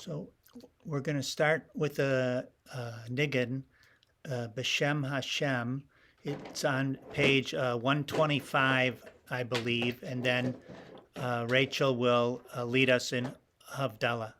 So we're going to start with a niggin, B'Shem Hashem. It's on page 125, I believe, and then Rachel will lead us in Havdalah.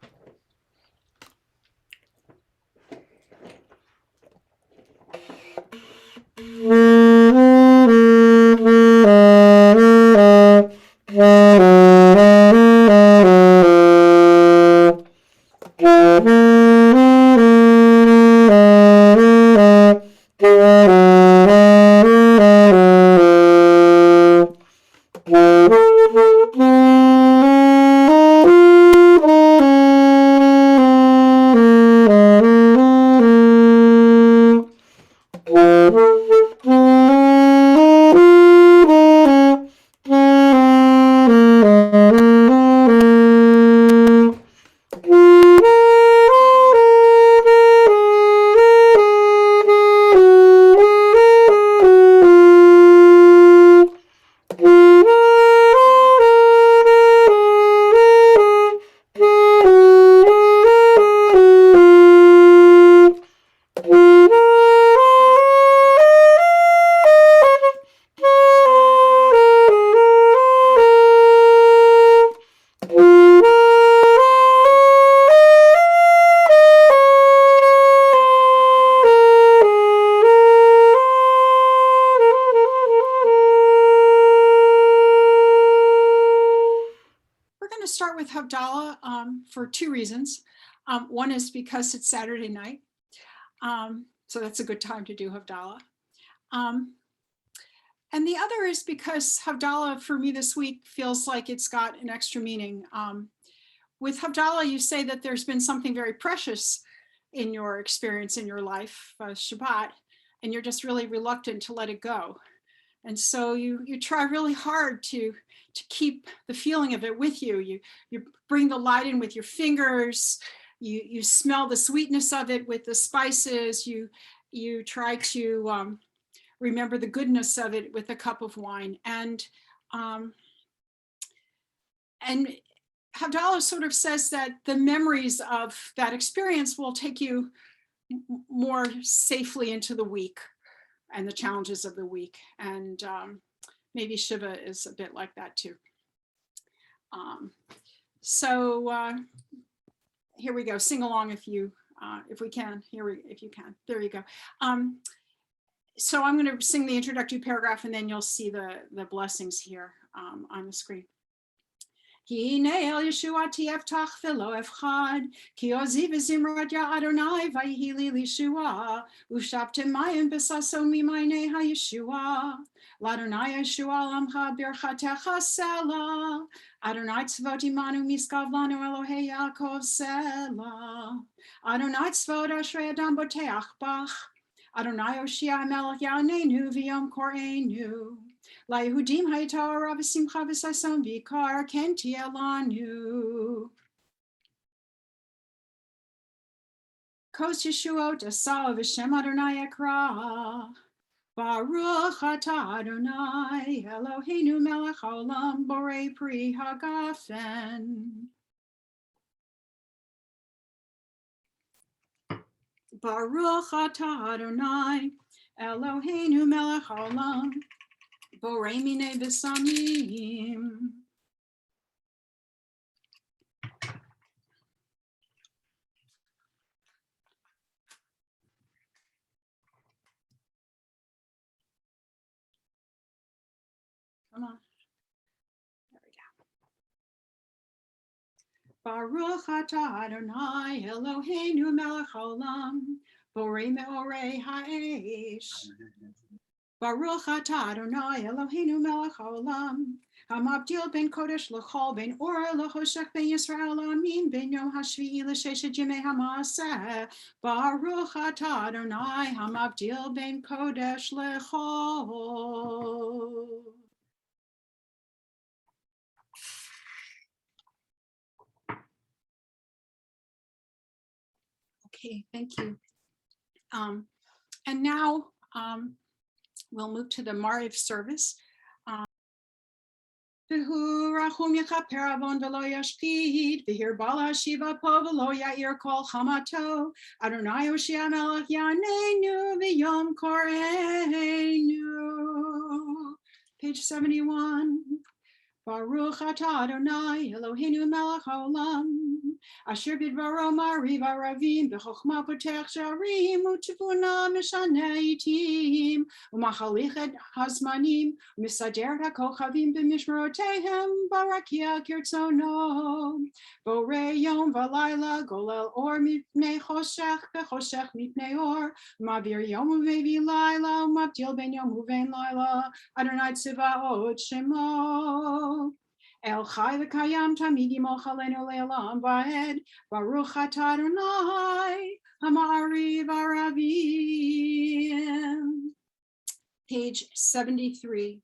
Havdalah for two reasons. One is because it's Saturday night, so that's a good time to do Havdalah. And the other is because Havdalah for me this week feels like it's got an extra meaning. With Havdalah, you say that there's been something very precious in your experience in your life, Shabbat, and you're just really reluctant to let it go. And so you try really hard to keep the feeling of it with you. You bring the light in with your fingers. You smell the sweetness of it with the spices. You try to remember the goodness of it with a cup of wine. And Havdalah sort of says that the memories of that experience will take you more safely into the week and the challenges of the week. And maybe Shiva is a bit like that too. So here we go. Sing along if we can. If you can. There you go. So I'm going to sing the introductory paragraph, and then you'll see the blessings here on the screen. הנה אל ישועתי אפתח ולא אפחד, כי עוזי וזמרת יה אדוני ויהי לי לישועה, ושאבתם מים בששון ממעייני הישועה. לאדוני ישועה לעמך ברכתך סלע, אדוני צבאות עמנו משגב לנו אלוהי יעקב סלע. אדוני צבאות אשרי אדם בוטח בך, אדוני הושיע המלך יעננו ויום קוראנו. ליהודים הייתה אורה ושמחה וששון ויקר, כן תהיה לנו. כוס ישועות עשה ובשם אדוני אקרא. ברוך אתה אדוני אלוהינו מלך העולם בורא פרי הגפן. ברוך אתה אדוני אלוהינו מלך העולם בורא מיני בשמים. Come on. There we go. Baruch atah Adonai Eloheinu melech haolam, borei meorei ha'esh. Baruch atah Adonai Eloheinu melech haolam, hamabdil ben kodesh l'chol, ben ora l'choshech, ben Yisrael l'amim, ben yom hashvi'i l'sheshet yemei ha'maaseh. Baruch atah Adonai hamabdil ben kodesh l'chol. Okay, thank you. And now we'll move to the Mariv service. V'hu rachum yechaper avon v'lo yashchid, v'hir bala Shiva po v'lo ya'ir kol chamato, Adonai Hoshea melech yaneinu v'yom koreinu. Page 71. Baruch atah Adonai Eloheinu melech haolam, asher bidvaro mariv aravim, b'chokhma potech sharim, u'tevuna mishaneh itim, u'machalich et hazmanim, u'misader et hakochavim b'mishmerotehem, barakia kirtzono, borei yom v'layla, golel or mipnei choshech, v'choshech mipnei or, ma'avir yom u'vevi layla, u'mabdil ben yom u'vein layla, Adonai Tzivaot Shemo. El Chai v'Kayam Tamid Yimoch Aleinu Le'olam Va'ed, Baruch Atah Adonai Hama'ariv Aravim. Page 73.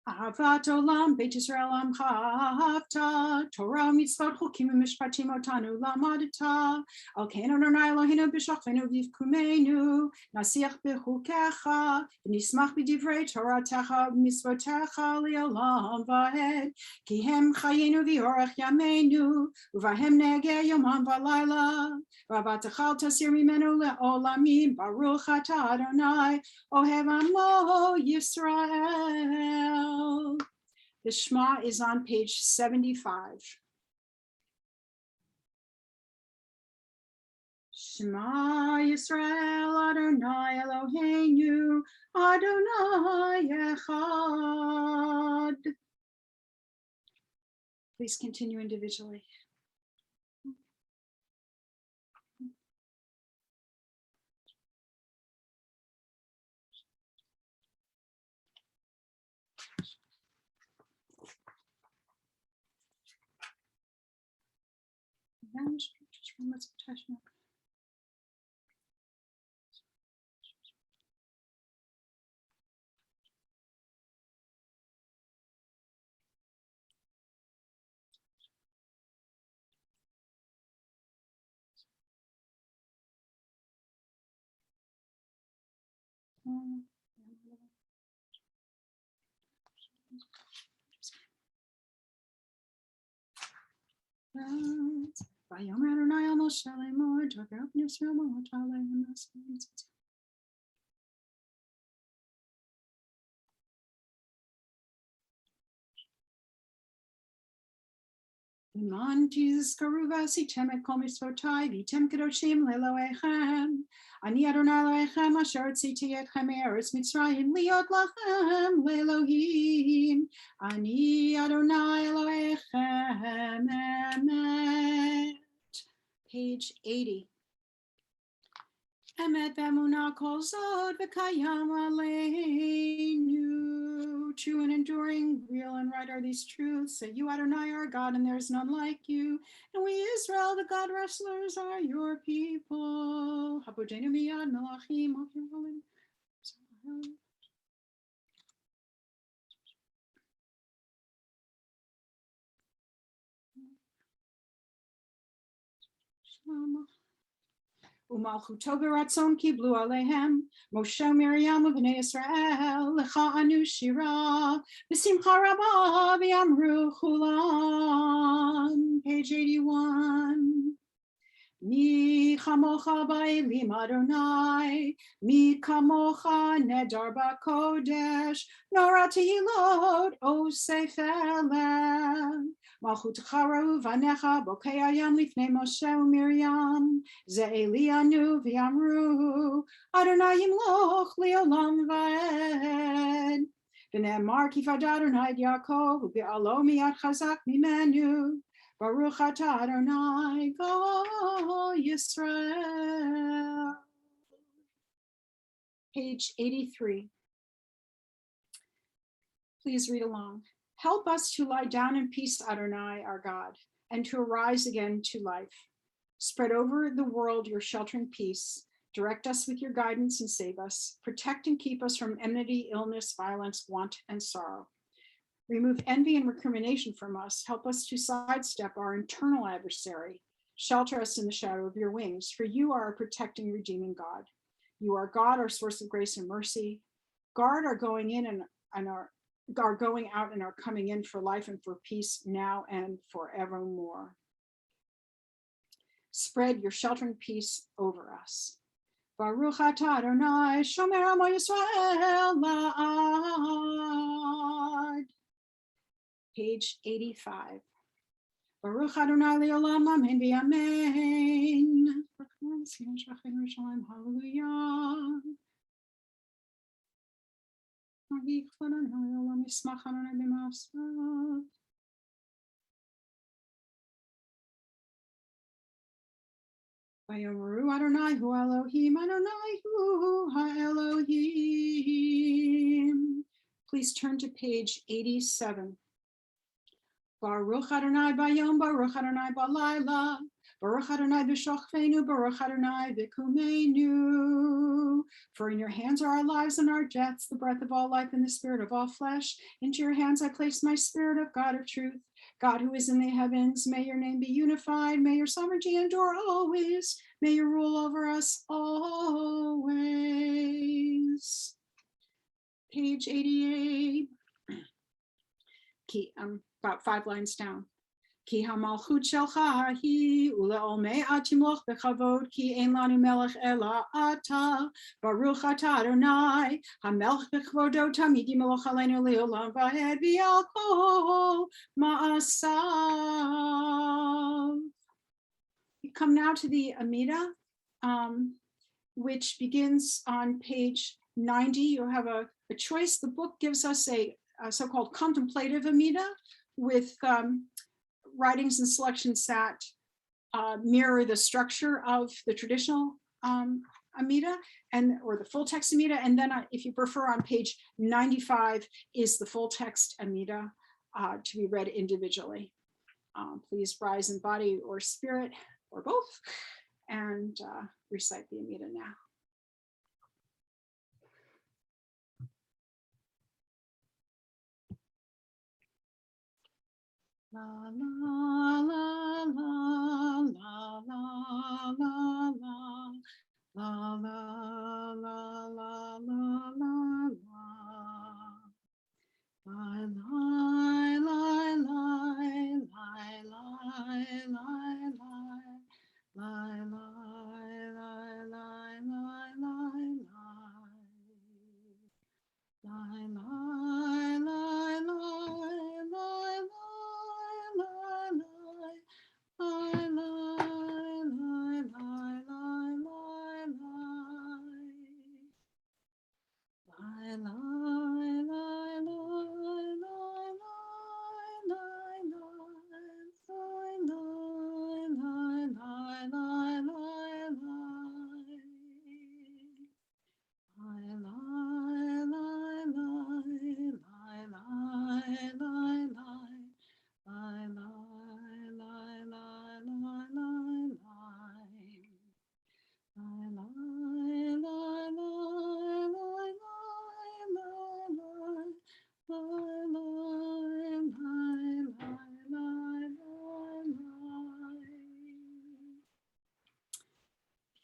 Ahavat Olam Beit Yisrael Amcha Ahavta, Torah Mitzvot Chokim U'Mishpatim Otanu Lamadta, Al Kein Adonai Eloheinu B'Shachvenu V'Yivkumeinu, Nasiach B'Chukecha, V'Nismach B'Divrei Toratecha Mitzvotecha Le'olam Va'ed, Ki Hem Chayenu V'Orech Yameinu, U'Vahem Negeh Yomam V'Layla, V'Avatachal Tasir Mimenu Le'olamim, Baruch Atah Adonai, Ohev Amo Yisrael. The Shema is on page 75. Shema Yisrael Adonai Eloheinu Adonai Echad. Please continue individually. Vayomer Adonai al Moshe lemor, Daber al Bnei Yisrael ma'ot aleim asem. Iman Jesus karuva sitem et kol mitzvotai v'tem kedoshim leloechem. Ani Adonai Elohechem asher tziti etchem me'eretz Mitzrayim liot lachem le'Elohim. Ani Adonai Elohechem emet. Page 80. Emet v'emunah kol zod v'kayam aleinu. True and enduring, real and right are these truths, that you, Adonai, are God, and there is none like you. And we, Israel, the God wrestlers, are your people. Habodenu miyad melachim. Umalchuto beratzon kiblu alehem, Moshe Miriam u'bnei Yisrael, lecha anu shira, v'simcha rabah v'yamru chulam. Page 81. Mi chamocha ba'elim Adonai, mi kamocha nedar ba'kodesh, nora tehilot osef elem. Malchutcha ra'u vanecha bokei hayam lifnei Moshe u'Miriam, ze elianu v'yamru, Adonai yimloch le'olam va'ed. V'ne'emar ki v'ad Adonai et Yaakov, u'be'alo miyad chazak mimenu. Baruch atah Adonai, Go Yisrael. Page 83. Please read along. Help us to lie down in peace, Adonai, our God, and to arise again to life. Spread over the world your sheltering peace. Direct us with your guidance and save us. Protect and keep us from enmity, illness, violence, want, and sorrow. Remove envy and recrimination from us. Help us to sidestep our internal adversary. Shelter us in the shadow of your wings, for you are a protecting, redeeming God. You are God, our source of grace and mercy. guard our going in and our going out and our coming in for life and for peace now and forevermore. Spread your sheltering peace over us. Baruch atah Adonai, shomer amo Yisrael la'ad. Page 85. Baruch Adonai le'olam amen v'amen. Hallelujah. Vayomeru Adonai hu Elohim, Adonai hu ha-Elohim. Please turn to page 87. Baruch Adonai bayom, Baruch Adonai balayla, Baruch Adonai b'shochvenu, Baruch Adonai v'kumenu. For in your hands are our lives and our deaths, the breath of all life and the spirit of all flesh. Into your hands I place my spirit, of God of truth. God who is in the heavens, may your name be unified. May your sovereignty endure always. May you rule over us always. Page 88. About 5 lines down. Ki hamalchut shelcha hi uleomei atimloch bechavod ki ein lanu melech ela ata baruch atah Adonai hamelech bechavodo tamid yimeloch aleinu leolam va'ed v'al kol ma'asav. We come now to the Amida, which begins on page 90. You have a choice. The book gives us a so-called contemplative Amida with writings and selections that mirror the structure of the traditional Amida or the full text Amida. And then if you prefer, on page 95 is the full text Amida to be read individually. Please rise in body or spirit or both and recite the Amida now. La la la la la la la la la la la la la la. Lie, lie, lie, lie, lie, lie, lie, lie, lie, lie, lie, lie, lie, lie, lie, lie, lie,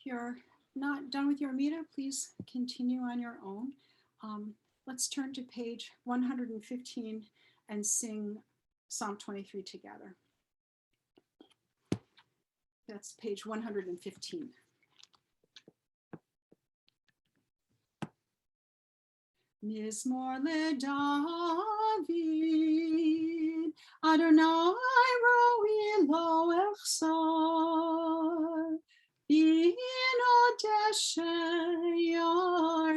If you're not done with your Amida, please continue on your own. Let's turn to page 115 and sing Psalm 23 together. That's page 115. Mizmor leDavid, Adonai roi lo echsar, b'ino deshe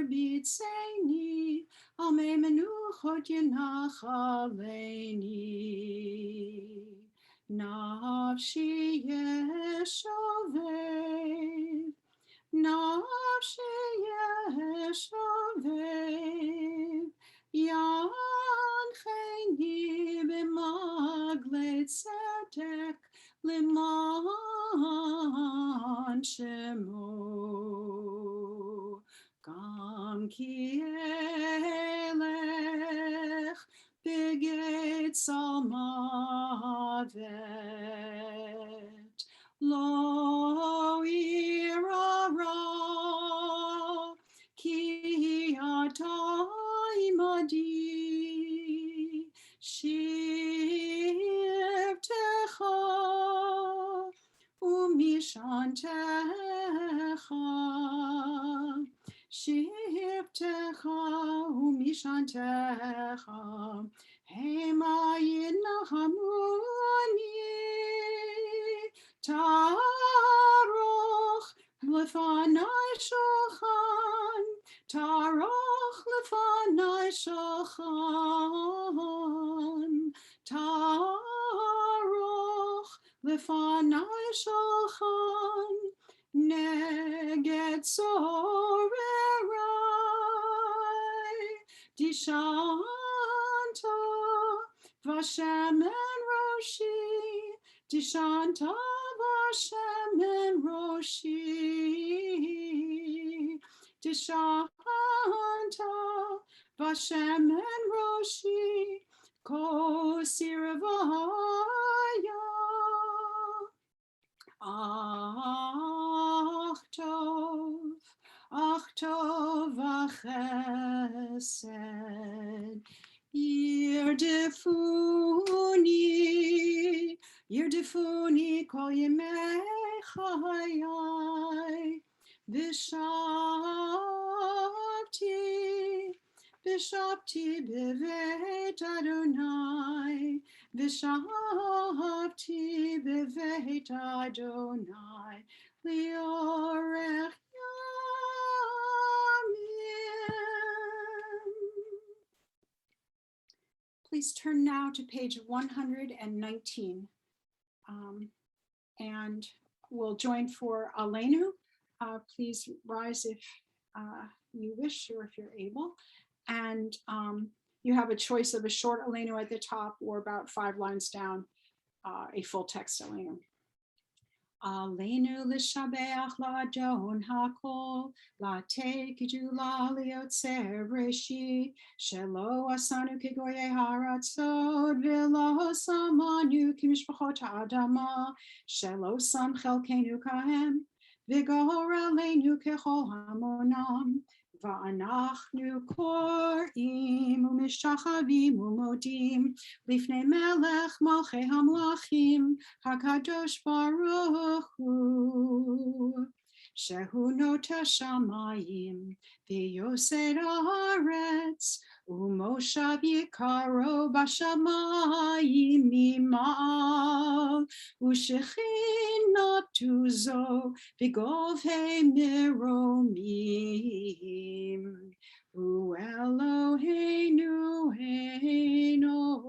yarbitzeni, al mei menuchot yenachaleni. Nafshi yeshovev, Nafshi yeshovev, yancheni b'magle tzedek, l'man shemo. Gam ki elech b'geit salmavet, lo ira ra, ki ata mishantecha, shivtecha umishantecha, hema yinahamuni, taroch lefanai shochan, taroch lefanai shochan, taroch lefanai shochan, neged sorerai, dishanta vashemen roshi, dishanta vashemen roshi, dishanta vashemen roshi, kosiravaya. Ach tov v'chesed, yirdefuni kol yemei chayai, v'shavti b'veit Adonai, v'shavti b'veit Adonai, liorech yamim. Please turn now to page 119. And we'll join for Aleinu. Please rise if you wish or if you're able. And you have a choice of a short Aleinu at the top or about 5 lines down, a full text Aleinu. Aleinu l'shabeach la'adon hakol, la'tekidu la'liotzer breshit, shelo asanu kegoyei haratzot, v'lo samanu kimishpachot ha'adama, shelo sam chelkenu kahem, v'gor aleinu kechol hamonam, va'anachnu korim u'mishachavim u'modim, lifnei melech malchei hamlachim, HaKadosh Baruch Hu, Shehu Noteh Shamayim, V'Yosed Haaretz, U'Moshav Yikaro B'Shamayim Mima'al, U'Shechinatu Zo V'Govhei Meromim, U'Eloheinu Einod.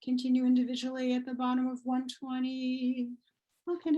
Continue individually at the bottom of 120. Okay,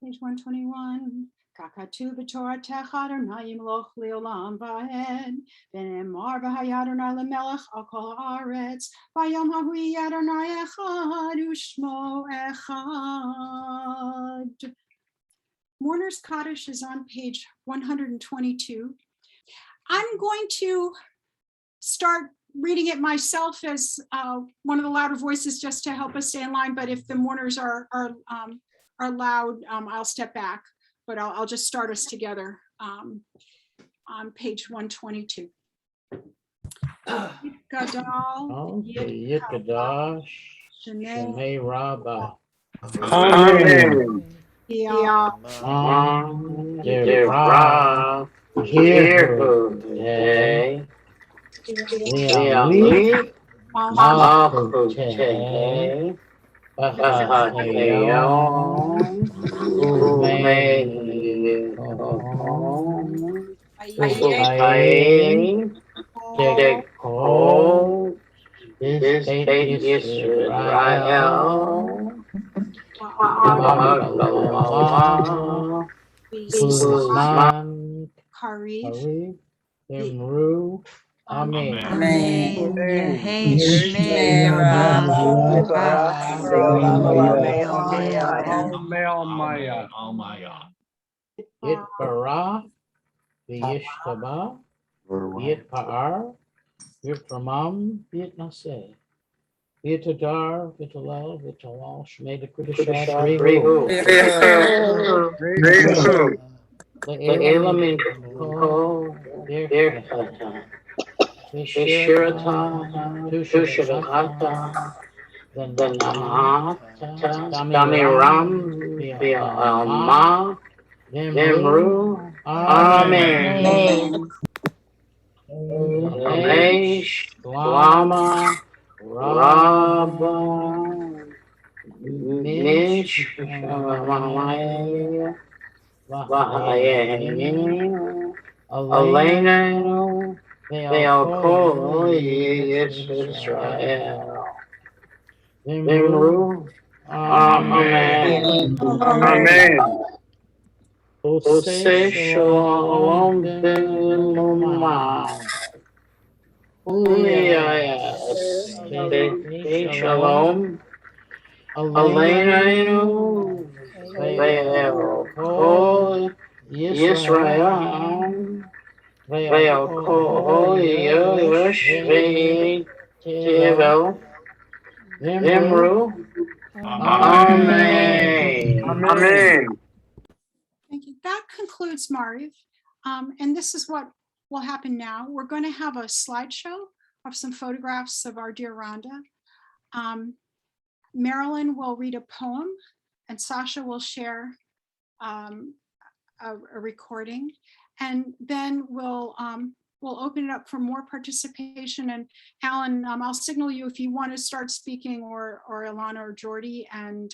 page 121. Kakatu b'Torah techad Adonai yimloch leolam va'ed, v'nemar v'hayad Adonai lemelech al kol haaretz, v'yom hahui Adonai echad u'shmo echad. Mourner's Kaddish is on page 122. I'm going to start reading it myself as one of the louder voices just to help us stay in line, but if the mourners are loud, I'll step back. But I'll just start us together on page 122. Gadol, Yikadash, Shnei Rabbah. Amen. Dera, Kirhu, Day, Liamli, Malchute, Bahayon, Umayim, Dekho, this state Israel, Uzman, Karif, Imru, Amen. Yit Barah, Yishtaba, Yit Pa'ar, Virtramam Vietnase. Vitadar, Vitalal, Vitalal, Shmeda Kudashad, Rehu. Rehu. The The element called Virkata. Vishirata, Tushadakata. The the Namata, Damiram, Vyama, Vimru, Amen. Ramesh, Lama, Rabba, Mish, Vahaya, Elena, they are called Israel. Vimru, Amen. Amen. Ose Shalom Ben Lomar. Yes. Shalom. Elena, they are called Israel. They are called Yesh, Tevel, Vimru. Amen. Amen. Thank you. That concludes Mariv. And this is what will happen now. We're going to have a slideshow of some photographs of our dear Rhonda. Marilyn will read a poem and Sasha will share a recording. And then we'll open it up for more participation. And Alan, I'll signal you if you want to start speaking, or Ilana or Jordy, and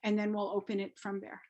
then we'll open it from there.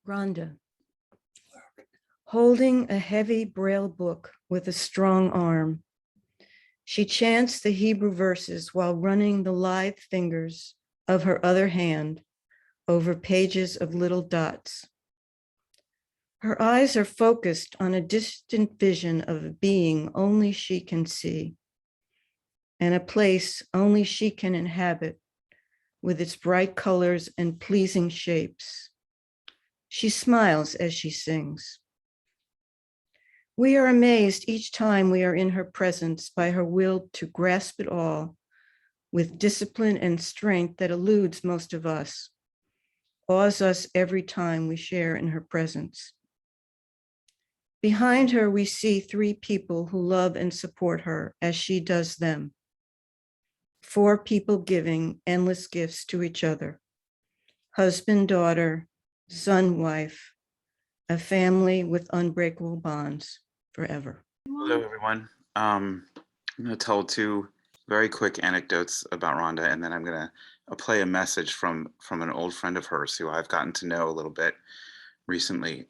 Rhonda, holding a heavy braille book with a strong arm. She chants the Hebrew verses while running the lithe fingers of her other hand over pages of little dots. Her eyes are focused on a distant vision of a being only she can see, and a place only she can inhabit with its bright colors and pleasing shapes. She smiles as she sings. We are amazed each time we are in her presence by her will to grasp it all with discipline and strength that eludes most of us, awes us every time we share in her presence. Behind her, we see three people who love and support her as she does them. Four people giving endless gifts to each other. Husband, daughter, son, wife, a family with unbreakable bonds forever. Hello, everyone. I'm going to tell two very quick anecdotes about Rhonda, and then I'm going to play a message from an old friend of hers who I've gotten to know a little bit recently.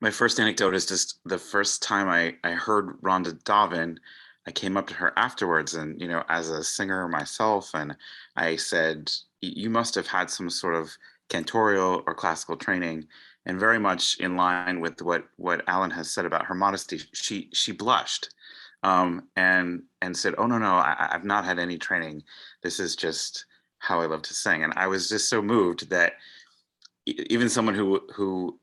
My first anecdote is just the first time I heard Rhonda daven. I came up to her afterwards, and as a singer myself, and I said, "You must have had some sort of cantorial or classical training." And very much in line with what Alan has said about her modesty, she blushed and said, "Oh no, I've not had any training. This is just how I love to sing." And I was just so moved that even someone who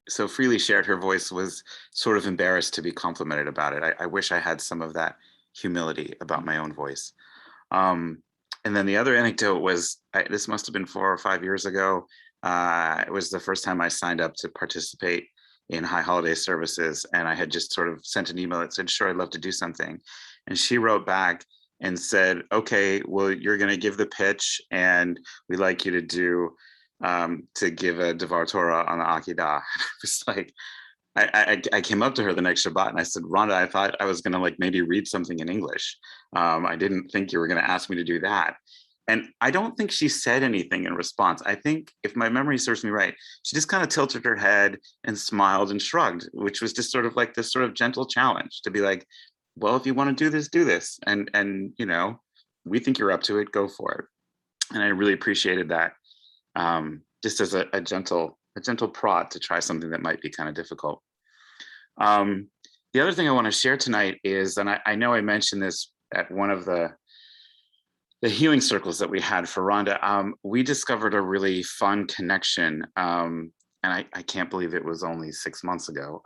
so freely shared her voice was sort of embarrassed to be complimented about it. I wish I had some of that humility about my own voice. And then the other anecdote was, this must have been 4 or 5 years ago. It was the first time I signed up to participate in high holiday services, and I had just sort of sent an email that said, "Sure, I'd love to do something." And she wrote back and said, "Okay, well, you're going to give the pitch, and we'd like you to do to give a Devar Torah on the Akedah." I was like, I came up to her the next Shabbat and I said, "Rhonda, I thought I was going to maybe read something in English. I didn't think you were going to ask me to do that." And I don't think she said anything in response. I think, if my memory serves me right, she just kind of tilted her head and smiled and shrugged, which was just sort of like this sort of gentle challenge to be like, "Well, if you want to do this, do this. And we think you're up to it, go for it." And I really appreciated that, just as a gentle prod to try something that might be kind of difficult. The other thing I want to share tonight is, and I know I mentioned this at one of the healing circles that we had for Rhonda, we discovered a really fun connection. And I can't believe it was only 6 months ago.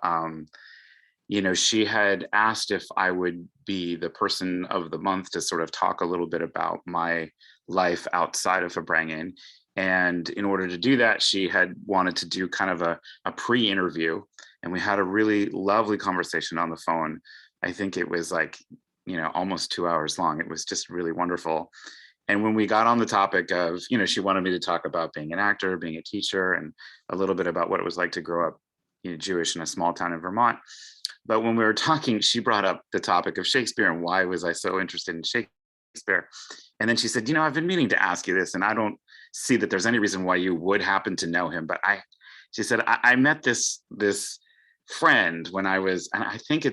She had asked if I would be the person of the month to sort of talk a little bit about my life outside of Fabrangen. And in order to do that, she had wanted to do kind of a pre-interview. And we had a really lovely conversation on the phone. I think it was almost 2 hours long. It was just really wonderful. And when we got on the topic of, she wanted me to talk about being an actor, being a teacher, and a little bit about what it was like to grow up Jewish in a small town in Vermont. But when we were talking, she brought up the topic of Shakespeare and why was I so interested in Shakespeare. And then she said, "I've been meaning to ask you this, and I don't see that there's any reason why you would happen to know him. But she said, I met this friend when I was, and I think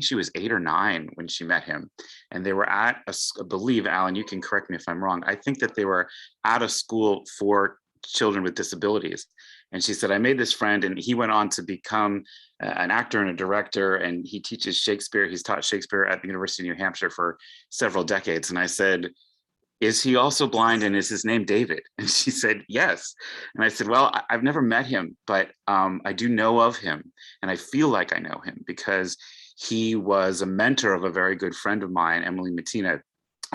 she was 8 or 9 when she met him. And they were at I believe, Alan, you can correct me if I'm wrong, I think that they were at a school for children with disabilities. And she said, I made this friend, and he went on to become an actor and a director, and he teaches Shakespeare. He's taught Shakespeare at the University of New Hampshire for several decades." And I said, "Is he also blind, and is his name David?" And she said, "Yes." And I said, "Well, I've never met him, but I do know of him, and I feel like I know him because he was a mentor of a very good friend of mine, Emily Mattina,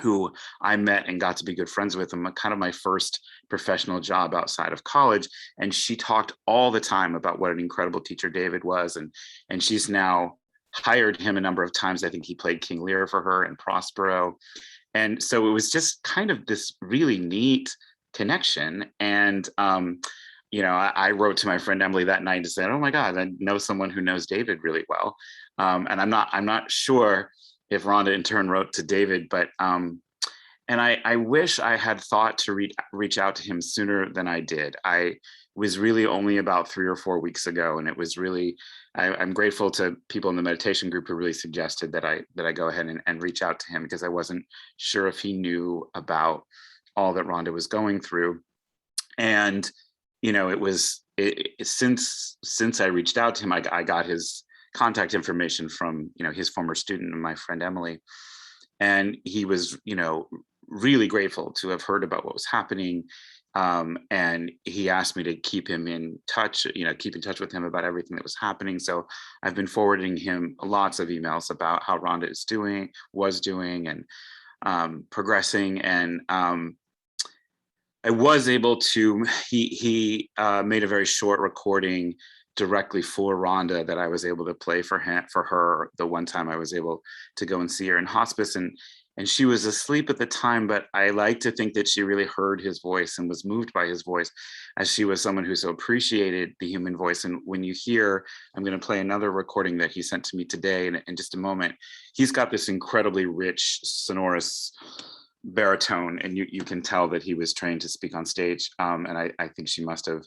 who I met and got to be good friends with him, kind of my first professional job outside of college. And she talked all the time about what an incredible teacher David was. And she's now hired him a number of times. I think he played King Lear for her in Prospero. And so it was just kind of this really neat connection. And, I wrote to my friend Emily that night to say, "Oh my God, I know someone who knows David really well." And I'm not sure if Rhonda in turn wrote to David, but and I wish I had thought to reach out to him sooner than I did. I was really only about 3 or 4 weeks ago. And it was really, I'm grateful to people in the meditation group who really suggested that I go ahead and reach out to him, because I wasn't sure if he knew about all that Rhonda was going through. And, you know, since I reached out to him, I got his contact information from, you know, his former student and my friend Emily. And he was, you know, really grateful to have heard about what was happening. And he asked me to keep him in touch, you know, keep in touch with him about everything that was happening. So I've been forwarding him lots of emails about how Rhonda was doing, and progressing. And I was able to, he made a very short recording directly for Rhonda that I was able to play for her the one time I was able to go and see her in hospice. And she was asleep at the time, but I like to think that she really heard his voice and was moved by his voice, as she was someone who so appreciated the human voice. And when you hear, I'm going to play another recording that he sent to me today in just a moment. He's got this incredibly rich, sonorous baritone, and you can tell that he was trained to speak on stage. And I think she must have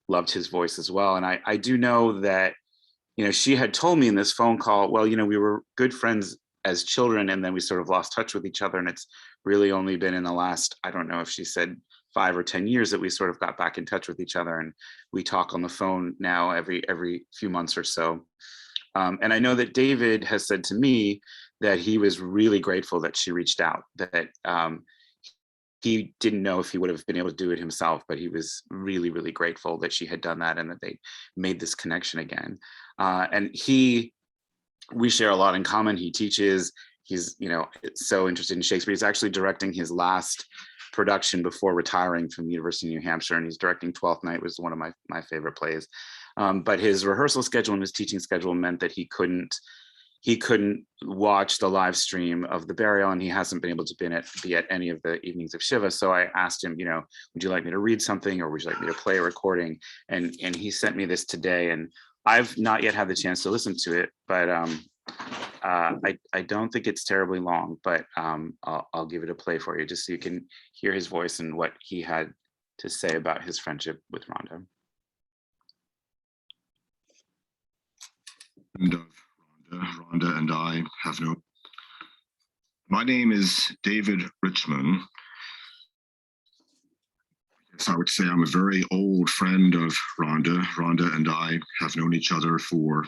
loved his voice as well. And I do know that, you know, she had told me in this phone call, well, you know, we were good friends as children, and then we sort of lost touch with each other. And it's really only been in the last, I don't know if she said 5 or 10 years, that we sort of got back in touch with each other. And we talk on the phone now every few months or so. And I know that David has said to me that he was really grateful that she reached out, that he didn't know if he would have been able to do it himself, but he was really, really grateful that she had done that and that they made this connection again. And we share a lot in common. He teaches, he's, you know, so interested in Shakespeare. He's actually directing his last production before retiring from the University of New Hampshire, and he's directing Twelfth Night, was one of my favorite plays. But his rehearsal schedule and his teaching schedule meant that he couldn't watch the live stream of the burial, and he hasn't been able to be at any of the evenings of Shiva. So I asked him, you know, would you like me to read something, or would you like me to play a recording? And he sent me this today, and I've not yet had the chance to listen to it, but I don't think it's terribly long, but I'll give it a play for you, just so you can hear his voice and what he had to say about his friendship with Rhonda. And Rhonda and I have no. My name is David Richmond. Yes, I would say I'm a very old friend of Rhonda. Rhonda and I have known each other for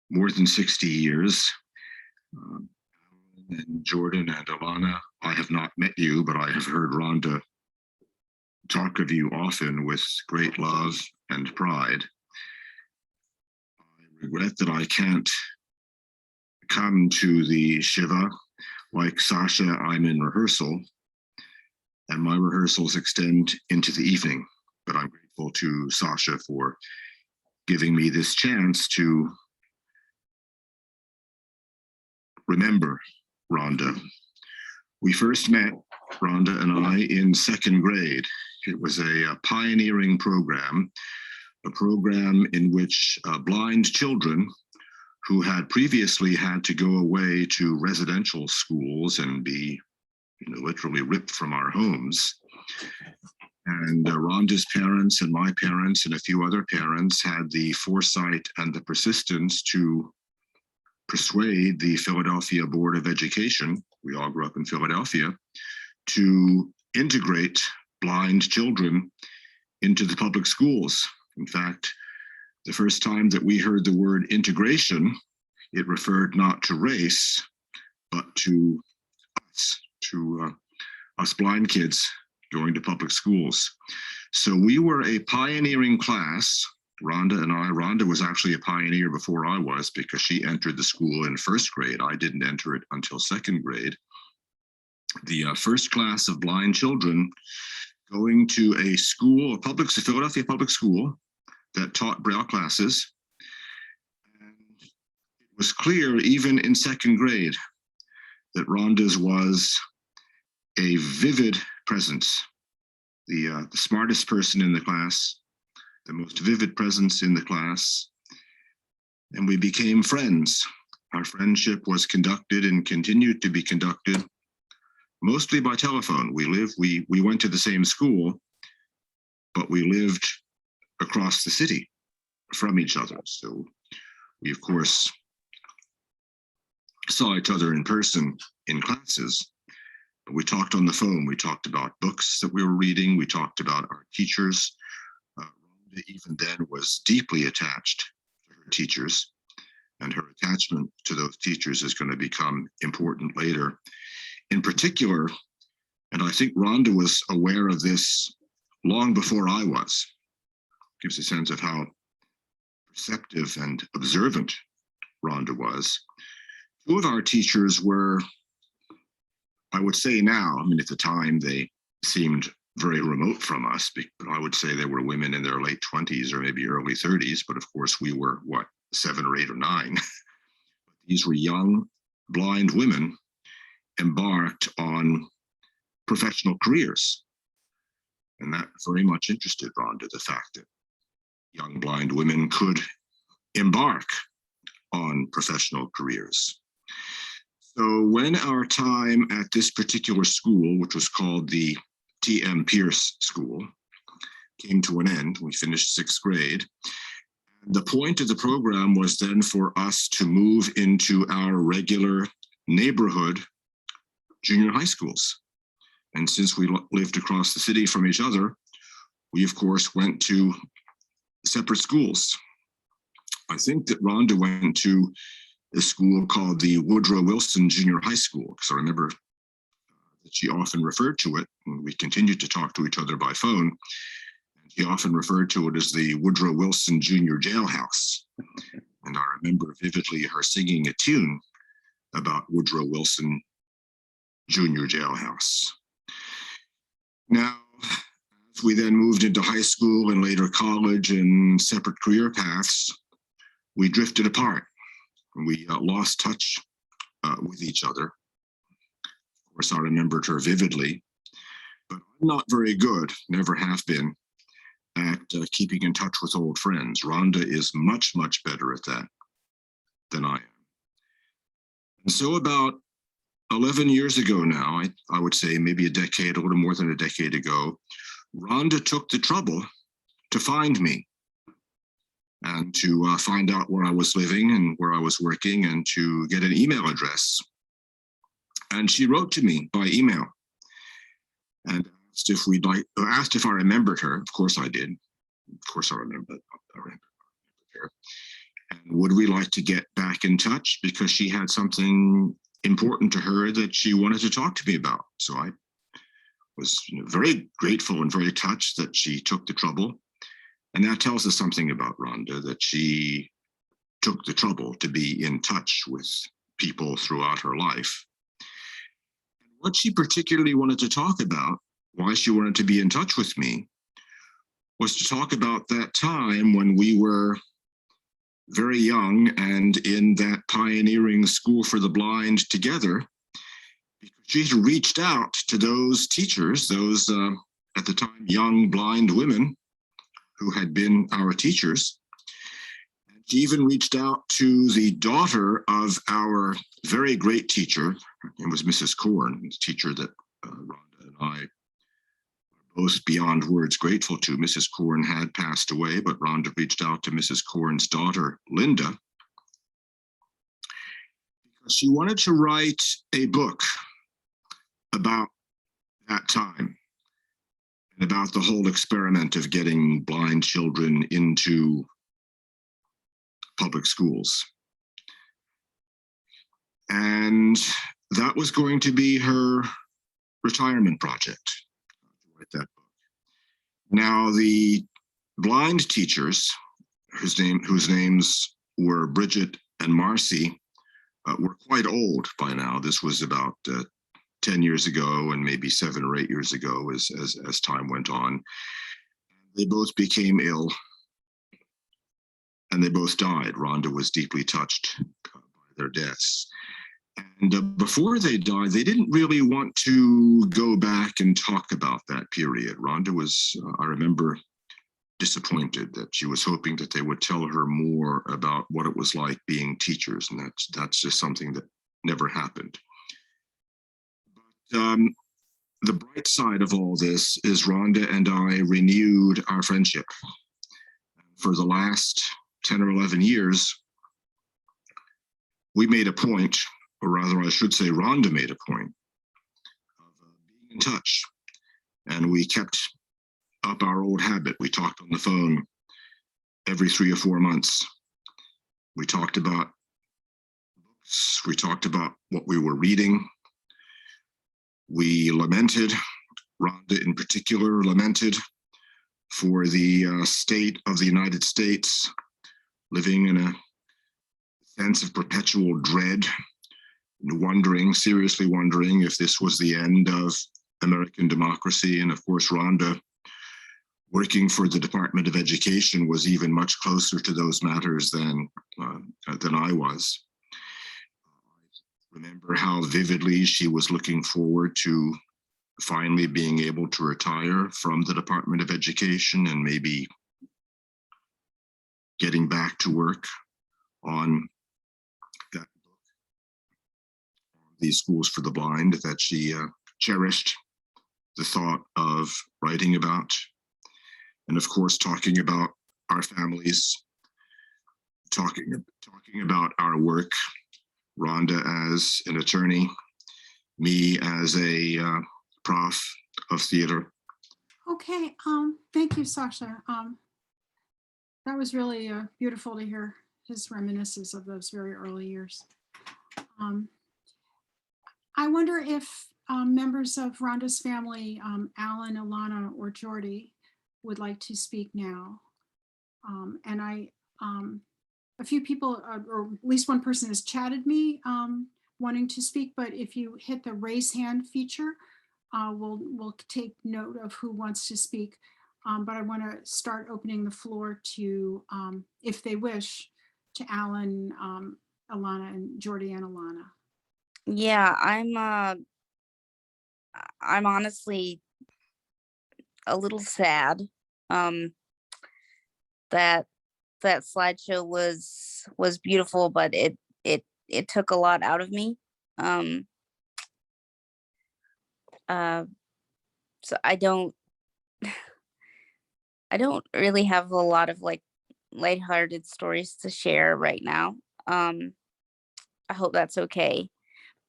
more than 60 years. And Jordan and Alana, I have not met you, but I have heard Rhonda talk of you often with great love and pride. I regret that I can't come to the Shiva. Like Sasha, I'm in rehearsal, and my rehearsals extend into the evening, but I'm grateful to Sasha for giving me this chance to remember Rhonda. We first met, Rhonda and I, in second grade. It was a pioneering program, a program in which blind children who had previously had to go away to residential schools and be, you know, literally ripped from our homes. And Rhonda's parents and my parents and a few other parents had the foresight and the persistence to persuade the Philadelphia Board of Education, we all grew up in Philadelphia, to integrate blind children into the public schools. In fact, the first time that we heard the word integration, it referred not to race, but to us blind kids going to public schools. So we were a pioneering class, Rhonda and I. Rhonda was actually a pioneer before I was, because she entered the school in first grade. I didn't enter it until second grade. The first class of blind children going to a school, a Philadelphia public school, that taught Braille classes. And it was clear, even in second grade, that Rhonda's was a vivid presence, the smartest person in the class, the most vivid presence in the class. And we became friends. Our friendship was conducted and continued to be conducted mostly by telephone. We went to the same school, but we lived across the city from each other. So we, of course, saw each other in person in classes. But we talked on the phone. We talked about books that we were reading. We talked about our teachers. Rhonda even then was deeply attached to her teachers, and her attachment to those teachers is going to become important later. In particular, and I think Rhonda was aware of this long before I was, gives a sense of how perceptive and observant Rhonda was. Two of our teachers were, I would say now, I mean, at the time they seemed very remote from us, but I would say they were women in their late 20s or maybe early 30s. But of course, we were, what, 7 or 8 or 9. These were young, blind women embarked on professional careers. And that very much interested Rhonda, the fact that young blind women could embark on professional careers. So when our time at this particular school, which was called the T.M. Pierce School, came to an end, we finished 6th grade. The point of the program was then for us to move into our regular neighborhood junior high schools. And since we lived across the city from each other, we of course went to separate schools. I think that Rhonda went to a school called the Woodrow Wilson Junior High School, because I remember that she often referred to it, and we continued to talk to each other by phone. She often referred to it as the Woodrow Wilson Junior Jailhouse. And I remember vividly her singing a tune about Woodrow Wilson Junior Jailhouse. Now, as we then moved into high school and later college and separate career paths, we drifted apart. We lost touch with each other. Of course, I remembered her vividly, but I'm not very good, never have been, at keeping in touch with old friends. Rhonda is much, much better at that than I am. And so about 11 years ago now, I would say maybe a decade, a little more than a decade ago, Rhonda took the trouble to find me and to find out where I was living and where I was working and to get an email address. And she wrote to me by email and asked if I remembered her. Of course I did. Of course I remembered her. And would we like to get back in touch because she had something important to her that she wanted to talk to me about. So I was very grateful and very touched that she took the trouble. And that tells us something about Rhonda, that she took the trouble to be in touch with people throughout her life. What she particularly wanted to talk about, why she wanted to be in touch with me, was to talk about that time when we were very young and in that pioneering school for the blind together. She had reached out to those teachers, those at the time young blind women who had been our teachers. She even reached out to the daughter of our very great teacher. Her name was Mrs. Korn, the teacher that Rhonda and I are both beyond words grateful to. Mrs. Korn had passed away, but Rhonda reached out to Mrs. Korn's daughter, Linda, because she wanted to write a book about that time and about the whole experiment of getting blind children into public schools. And that was going to be her retirement project. Write that book. Now, the blind teachers, whose names were Bridget and Marcy, were quite old by now. This was about 10 years ago and maybe 7 or 8 years ago as time went on. They both became ill and they both died. Rhonda was deeply touched by their deaths. And before they died, they didn't really want to go back and talk about that period. Rhonda was, I remember, disappointed that she was hoping that they would tell her more about what it was like being teachers. And that's just something that never happened. But the bright side of all this is Rhonda and I renewed our friendship. for the last 10 or 11 years, we made a point, or rather I should say Rhonda made a point of being in touch. And we kept up our old habit. We talked on the phone every 3 or 4 months. We talked about books. We talked about what we were reading. We lamented, Rhonda in particular lamented for the state of the United States, living in a sense of perpetual dread, wondering, seriously wondering if this was the end of American democracy. And of course, Rhonda, working for the Department of Education, was even much closer to those matters than I was. I remember how vividly she was looking forward to finally being able to retire from the Department of Education and maybe getting back to work on that book, These Schools for the Blind, that she cherished the thought of writing about. And of course, talking about our families, talking about our work, Rhonda as an attorney, me as a prof of theater. Okay, thank you, Sasha. That was really beautiful to hear his reminiscences of those very early years. I wonder if members of Rhonda's family, Alan, Alana, or Jordy, would like to speak now. And a few people, or at least one person has chatted me wanting to speak, but if you hit the raise hand feature, we'll take note of who wants to speak. But I want to start opening the floor to, if they wish, to Alan, Alana, and Jordy and Alana. Yeah, I'm honestly a little sad. That slideshow was beautiful, but it took a lot out of me. So I don't really have a lot of like lighthearted stories to share right now. I hope that's okay,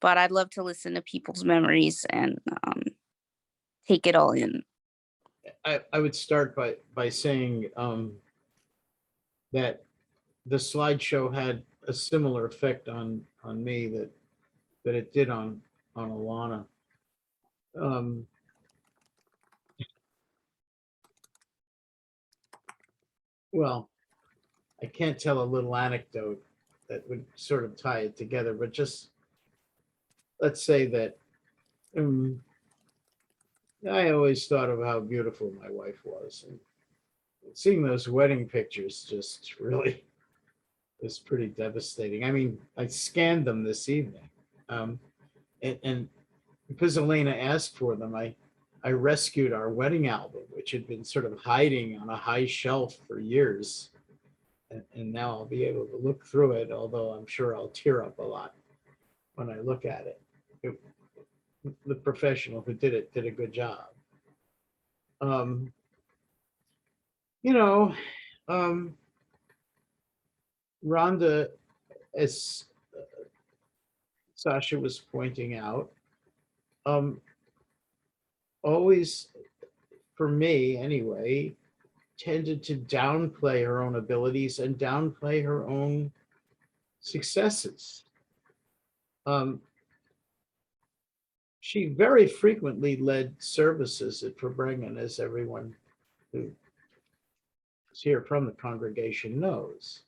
but I'd love to listen to people's memories and take it all in. I would start by saying that the slideshow had a similar effect on me that it did on Alana. Well, I can't tell a little anecdote that would sort of tie it together, but just let's say that I always thought of how beautiful my wife was, and seeing those wedding pictures just really was pretty devastating. I mean, I scanned them this evening, and because Elena asked for them, I rescued our wedding album, which had been sort of hiding on a high shelf for years. And now I'll be able to look through it, although I'm sure I'll tear up a lot when I look at it. The professional who did it did a good job. Rhonda, as Sasha was pointing out, always, for me anyway, tended to downplay her own abilities and downplay her own successes. She very frequently led services at Fabrengen, as everyone who is here from the congregation knows.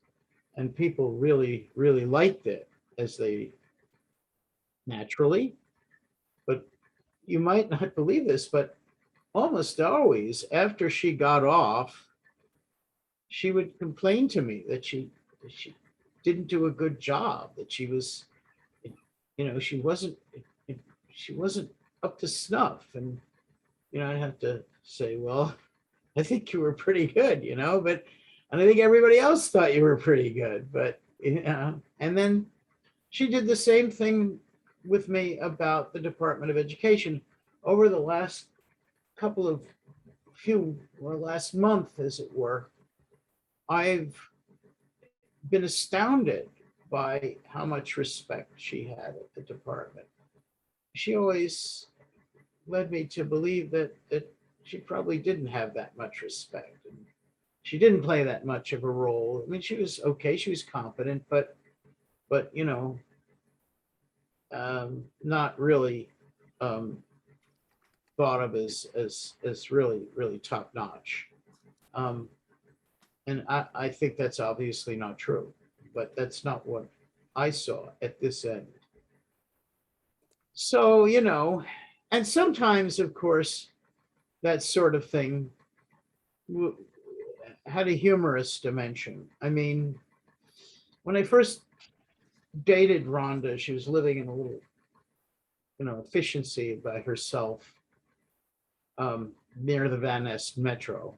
And people really, really liked it, as they naturally. But you might not believe this, but almost always after she got off, she would complain to me that she didn't do a good job, that she was, she wasn't up to snuff. And, I'd have to say, well, I think you were pretty good, and I think everybody else thought you were pretty good, but, and then she did the same thing with me about the Department of Education over the last last month, as it were. I've been astounded by how much respect she had at the department. She always led me to believe that she probably didn't have that much respect. And she didn't play that much of a role. I mean, she was okay, she was competent, but you know, not really thought of as really top notch. And I think that's obviously not true, but that's not what I saw at this end. So, you know, and sometimes, of course, that sort of thing had a humorous dimension. I mean, when I first dated Rhonda, she was living in a little, you know, efficiency by herself near the Van Nest Metro.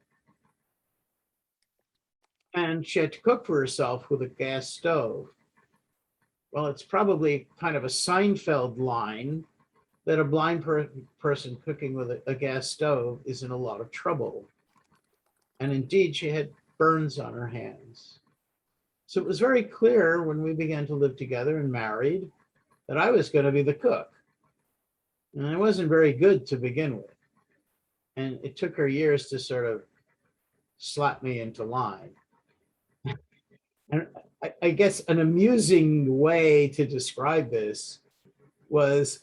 And she had to cook for herself with a gas stove. Well, it's probably kind of a Seinfeld line that a blind person cooking with a gas stove is in a lot of trouble. And indeed, she had burns on her hands. So it was very clear when we began to live together and married that I was going to be the cook. And I wasn't very good to begin with. And it took her years to sort of slap me into line. And I guess an amusing way to describe this was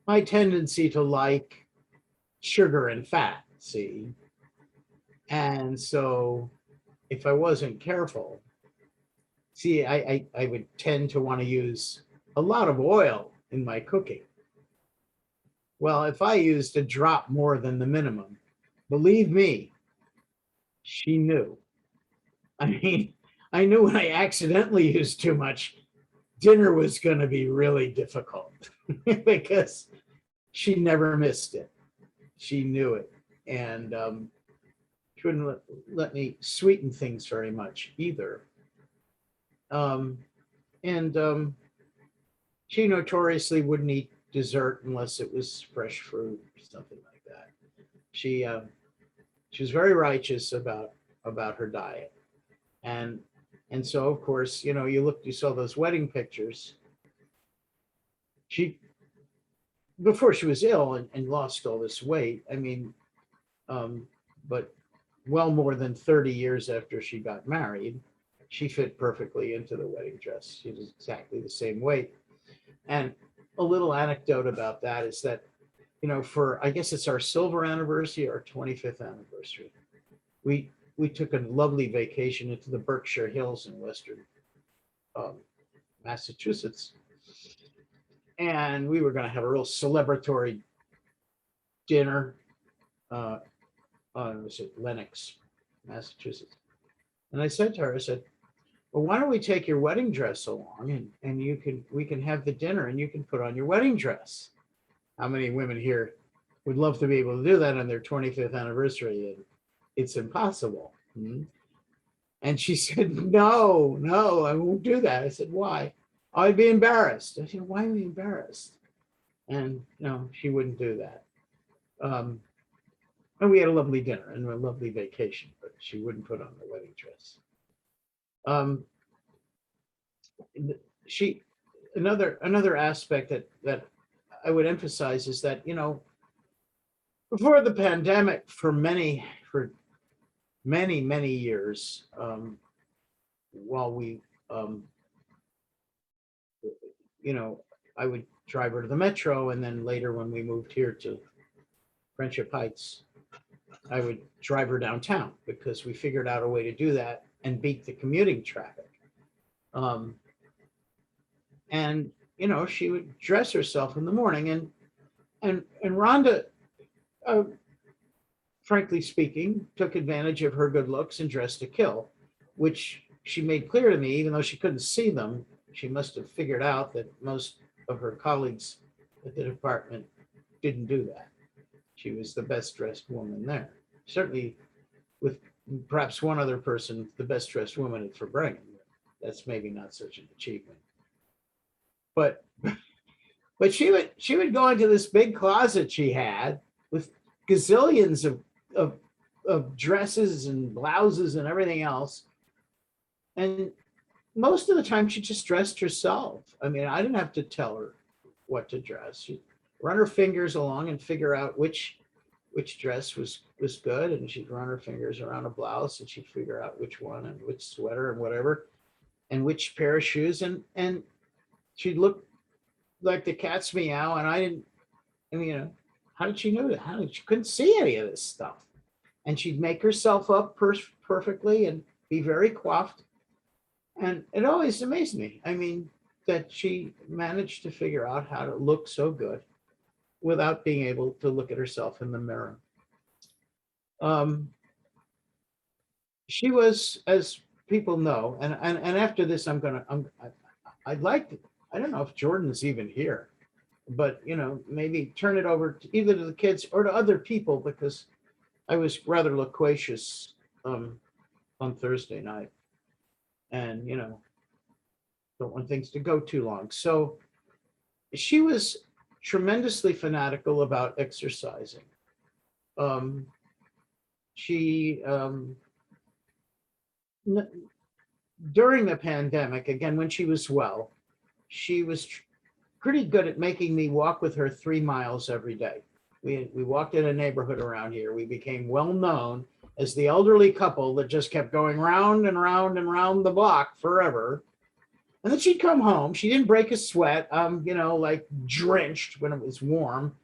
my tendency to like sugar and fat, see? And so if I wasn't careful, see, I would tend to want to use a lot of oil in my cooking. Well, if I used a drop more than the minimum, believe me, she knew. I mean, I knew when I accidentally used too much, dinner was going to be really difficult because she never missed it. She knew it. And she wouldn't let me sweeten things very much either. She notoriously wouldn't eat dessert unless it was fresh fruit or something like that. She was very righteous about her diet. And so, of course, you know, you saw those wedding pictures. Before she was ill and lost all this weight, I mean, but well more than 30 years after she got married, she fit perfectly into the wedding dress. She was exactly the same weight. And a little anecdote about that is that, you know, I guess it's our silver anniversary, our 25th anniversary. We took a lovely vacation into the Berkshire Hills in Western Massachusetts. And we were going to have a real celebratory dinner. Was it Lenox, Massachusetts? And I said to her, I said, well, why don't we take your wedding dress along and we can have the dinner and you can put on your wedding dress. How many women here would love to be able to do that on their 25th anniversary? And it's impossible. And she said, no, I won't do that. I said, why? I'd be embarrassed. I said, why are you embarrassed? And no, she wouldn't do that. And we had a lovely dinner and a lovely vacation, but she wouldn't put on the wedding dress. Another aspect that I would emphasize is that, you know, before the pandemic, for many years, while we, you know, I would drive her to the metro, and then later when we moved here to Friendship Heights, I would drive her downtown because we figured out a way to do that and beat the commuting traffic. And, you know, she would dress herself in the morning, and Rhonda, frankly speaking, took advantage of her good looks and dressed to kill, which she made clear to me, even though she couldn't see them. She must have figured out that most of her colleagues at the department didn't do that. She was the best dressed woman there. Certainly, with perhaps one other person, the best dressed woman at Fabrengen. That's maybe not such an achievement. But she would go into this big closet she had with gazillions of of dresses and blouses and everything else. And most of the time she just dressed herself. I mean, I didn't have to tell her what to dress. She'd run her fingers along and figure out which dress was good, and she'd run her fingers around a blouse and she'd figure out which one and which sweater and whatever, and which pair of shoes, and she'd look like the cat's meow, and I mean, you know, how did she know that? She couldn't see any of this stuff. And she'd make herself up perfectly and be very coiffed. And it always amazed me. I mean, that she managed to figure out how to look so good without being able to look at herself in the mirror. She was, as people know, and after this, I'd like to, I don't know if Jordan's even here, but you know, maybe turn it over to either to the kids or to other people, because I was rather loquacious on Thursday night, and you know, don't want things to go too long. So she was tremendously fanatical about exercising. During the pandemic, again, when she was well, she was pretty good at making me walk with her 3 miles every day. We walked in a neighborhood around here. We became well known as the elderly couple that just kept going round and round and round the block forever. And then she'd come home. She didn't break a sweat, you know, like drenched when it was warm.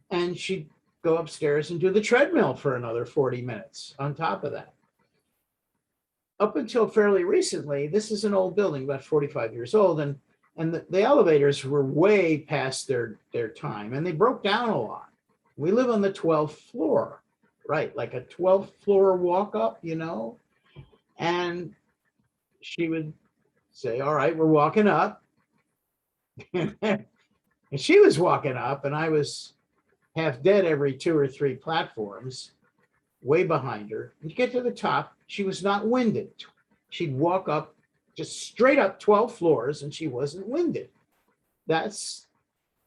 And she'd go upstairs and do the treadmill for another 40 minutes on top of that. Up until fairly recently, this is an old building, about 45 years old, and the elevators were way past their time, and they broke down a lot. We live on the 12th floor, right? Like a 12th floor walk up, you know? And she would say, all right, we're walking up. And she was walking up, and I was half dead every 2 or 3 platforms, way behind her. And you get to the top, she was not winded. She'd walk up, just straight up 12 floors, and she wasn't winded. That's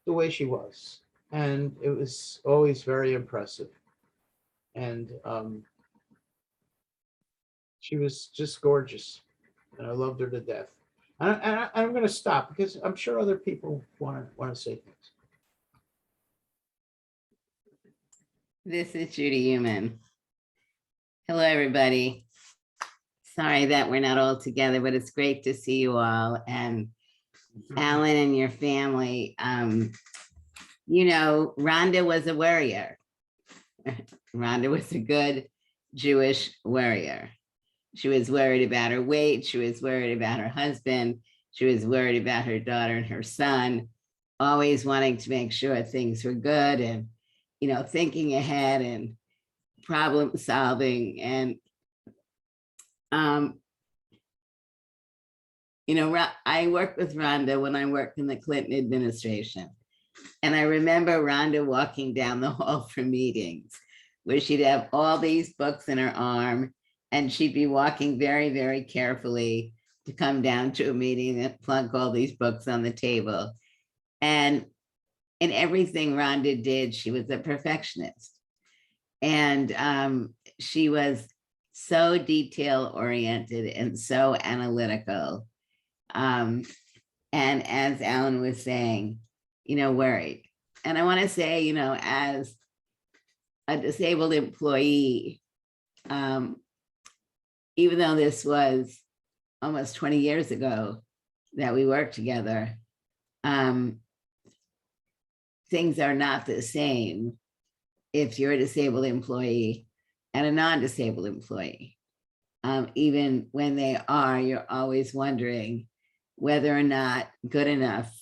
the way she was. And it was always very impressive. And she was just gorgeous. And I loved her to death. And I'm going to stop because I'm sure other people want to say things. This is Judy Human. Hello, everybody. Sorry that we're not all together, but it's great to see you all. And Alan and your family. You know, Rhonda was a warrior. Rhonda was a good Jewish warrior. She was worried about her weight. She was worried about her husband. She was worried about her daughter and her son, always wanting to make sure things were good and, you know, thinking ahead and problem solving. And, you know, I worked with Rhonda when I worked in the Clinton administration. And I remember Rhonda walking down the hall for meetings where she'd have all these books in her arm, and she'd be walking very, very carefully to come down to a meeting and plunk all these books on the table. And in everything Rhonda did, she was a perfectionist. And she was so detail oriented and so analytical. And as Alan was saying, you know, worried. And I want to say, you know, as a disabled employee, even though this was almost 20 years ago that we worked together, things are not the same if you're a disabled employee and a non-disabled employee. Even when they are, you're always wondering whether or not good enough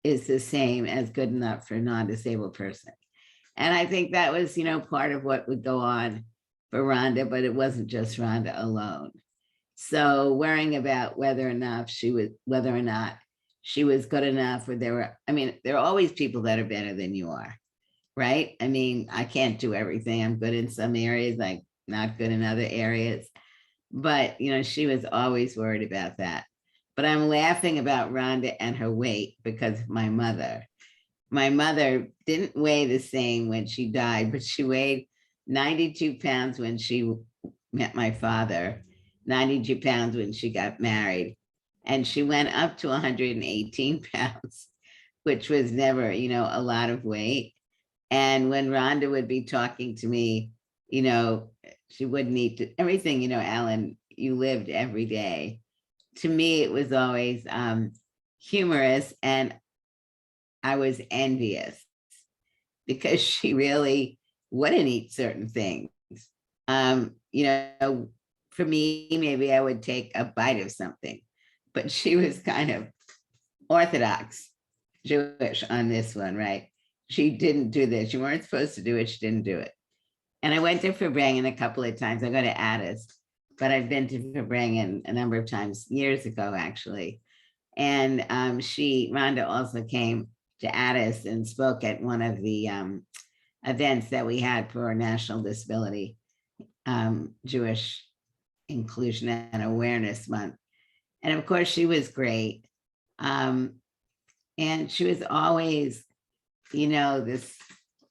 is the same as good enough for a non-disabled person. And I think that was, you know, part of what would go on for Rhonda, but it wasn't just Rhonda alone. So worrying about whether or not she was good enough, or there are always people that are better than you are, right? I mean, I can't do everything. I'm good in some areas, like not good in other areas. But, you know, she was always worried about that. But I'm laughing about Rhonda and her weight because of my mother. My mother didn't weigh the same when she died, but she weighed 92 pounds when she met my father, 92 pounds when she got married. And she went up to 118 pounds, which was never, a lot of weight. And when Rhonda would be talking to me, she wouldn't eat everything, Alan, you lived every day. To me, it was always humorous, and I was envious because she really wouldn't eat certain things. For me, maybe I would take a bite of something, but she was kind of Orthodox Jewish on this one, right? She didn't do this. You weren't supposed to do it. She didn't do it. And I went to Farbrengen a couple of times. I go to Addis, but I've been to Farbrengen a number of times, years ago, actually. And Rhonda also came to Addis and spoke at one of the events that we had for National Disability Jewish Inclusion and Awareness Month. And of course, she was great. And she was always, this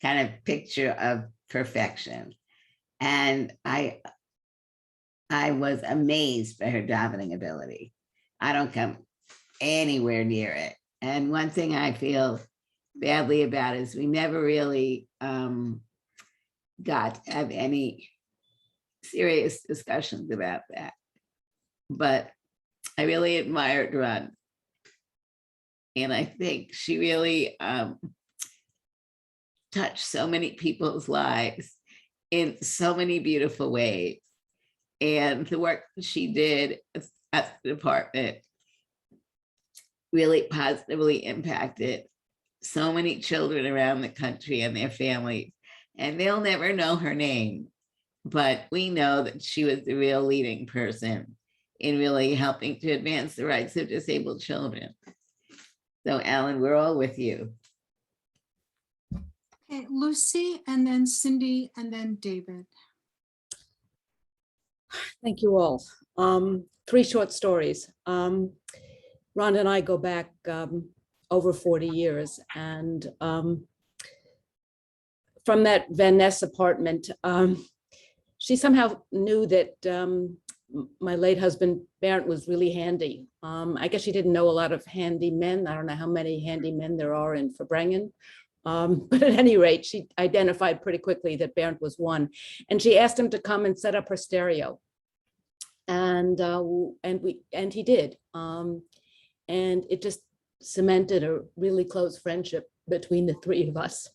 kind of picture of perfection. And I was amazed by her davening ability. I don't come anywhere near it. And one thing I feel badly about is we never really got to have any serious discussions about that. But I really admired Rhonda. And I think she really touched so many people's lives in so many beautiful ways. And the work she did at the department really positively impacted so many children around the country and their families. And they'll never know her name, but we know that she was the real leading person in really helping to advance the rights of disabled children. So Alan, we're all with you. Okay, Lucy, and then Cindy, and then David. Thank you all. 3 short stories. Rhonda and I go back over 40 years, and from that Van Ness apartment, she somehow knew that my late husband Bernd was really handy. I guess she didn't know a lot of handy men. I don't know how many handy men there are in Farbrengen. But at any rate, she identified pretty quickly that Bernd was one. And she asked him to come and set up her stereo. And he did. And it just cemented a really close friendship between the 3 of us.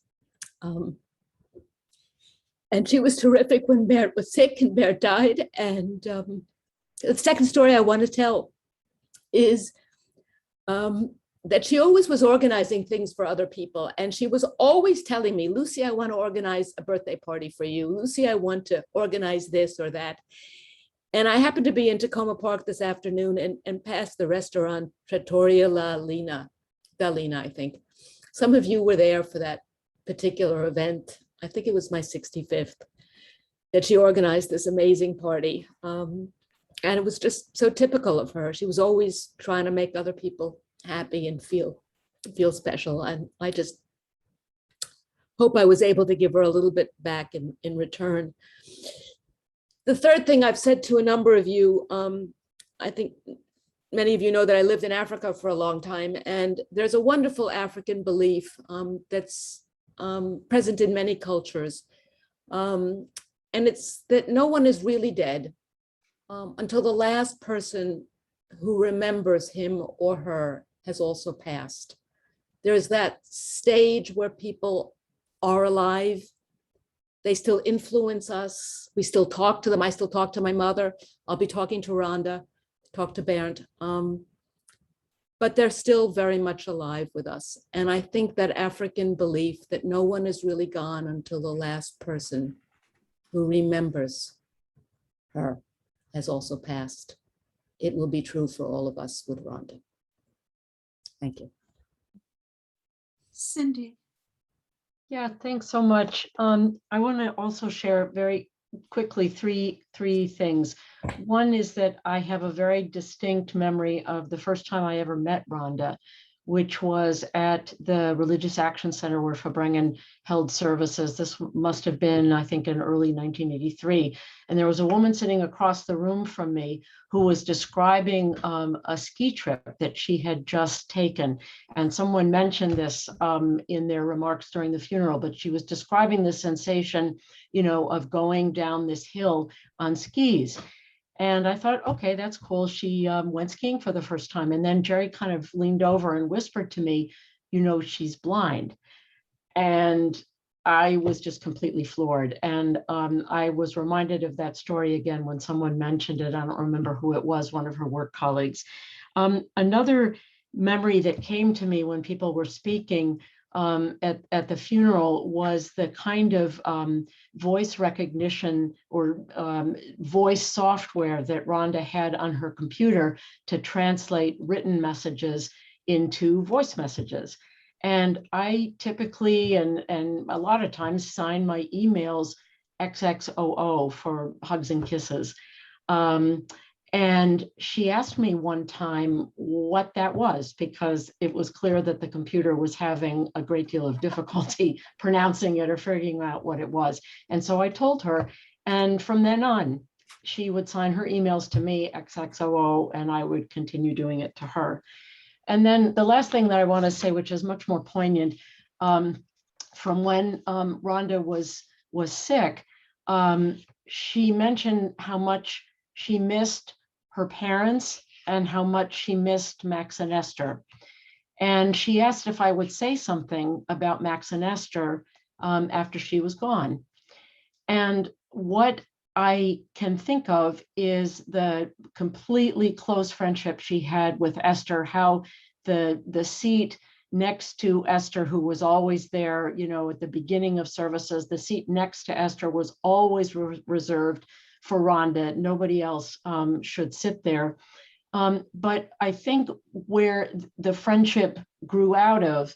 And she was terrific when Bernd was sick and Bernd died. And the second story I want to tell is that she always was organizing things for other people. And she was always telling me, Lucy, I want to organize a birthday party for you. Lucy, I want to organize this or that. And I happened to be in Tacoma Park this afternoon and passed the restaurant Trattoria Dalina, I think. Some of you were there for that particular event. I think it was my 65th that she organized this amazing party. And it was just so typical of her. She was always trying to make other people happy and feel special. And I just hope I was able to give her a little bit back in return. The third thing I've said to a number of you, I think many of you know that I lived in Africa for a long time, and there's a wonderful African belief that's present in many cultures. And it's that no one is really dead until the last person who remembers him or her has also passed. There's that stage where people are alive. They still influence us. We still talk to them. I still talk to my mother. I'll be talking to Rhonda, talk to Bernd. But they're still very much alive with us. And I think that African belief that no one is really gone until the last person who remembers her has also passed. It will be true for all of us with Rhonda. Thank you. Cindy. Yeah, thanks so much. I want to also share very quickly three things. One is that I have a very distinct memory of the first time I ever met Rhonda, which was at the Religious Action Center where Verbringen held services. This must have been, I think, in early 1983. And there was a woman sitting across the room from me who was describing a ski trip that she had just taken. And someone mentioned this in their remarks during the funeral, but she was describing the sensation, you know, of going down this hill on skis. And I thought, okay, that's cool. She went skiing for the first time. And then Jerry kind of leaned over and whispered to me, you know, she's blind. And I was just completely floored. And I was reminded of that story again when someone mentioned it. I don't remember who it was, one of her work colleagues. Another memory that came to me when people were speaking at the funeral was the kind of voice recognition or voice software that Rhonda had on her computer to translate written messages into voice messages. And I typically and a lot of times sign my emails XXOO for hugs and kisses. And she asked me one time what that was, because it was clear that the computer was having a great deal of difficulty pronouncing it or figuring out what it was. And so I told her, and from then on, she would sign her emails to me, XXOO, and I would continue doing it to her. And then the last thing that I want to say, which is much more poignant, from when Rhonda was sick, she mentioned how much she missed her parents and how much she missed Max and Esther. And she asked if I would say something about Max and Esther after she was gone. And what I can think of is the completely close friendship she had with Esther, how the seat next to Esther, who was always there, you know, at the beginning of services, the seat next to Esther was always reserved for Rhonda. Nobody else should sit there. But I think where the friendship grew out of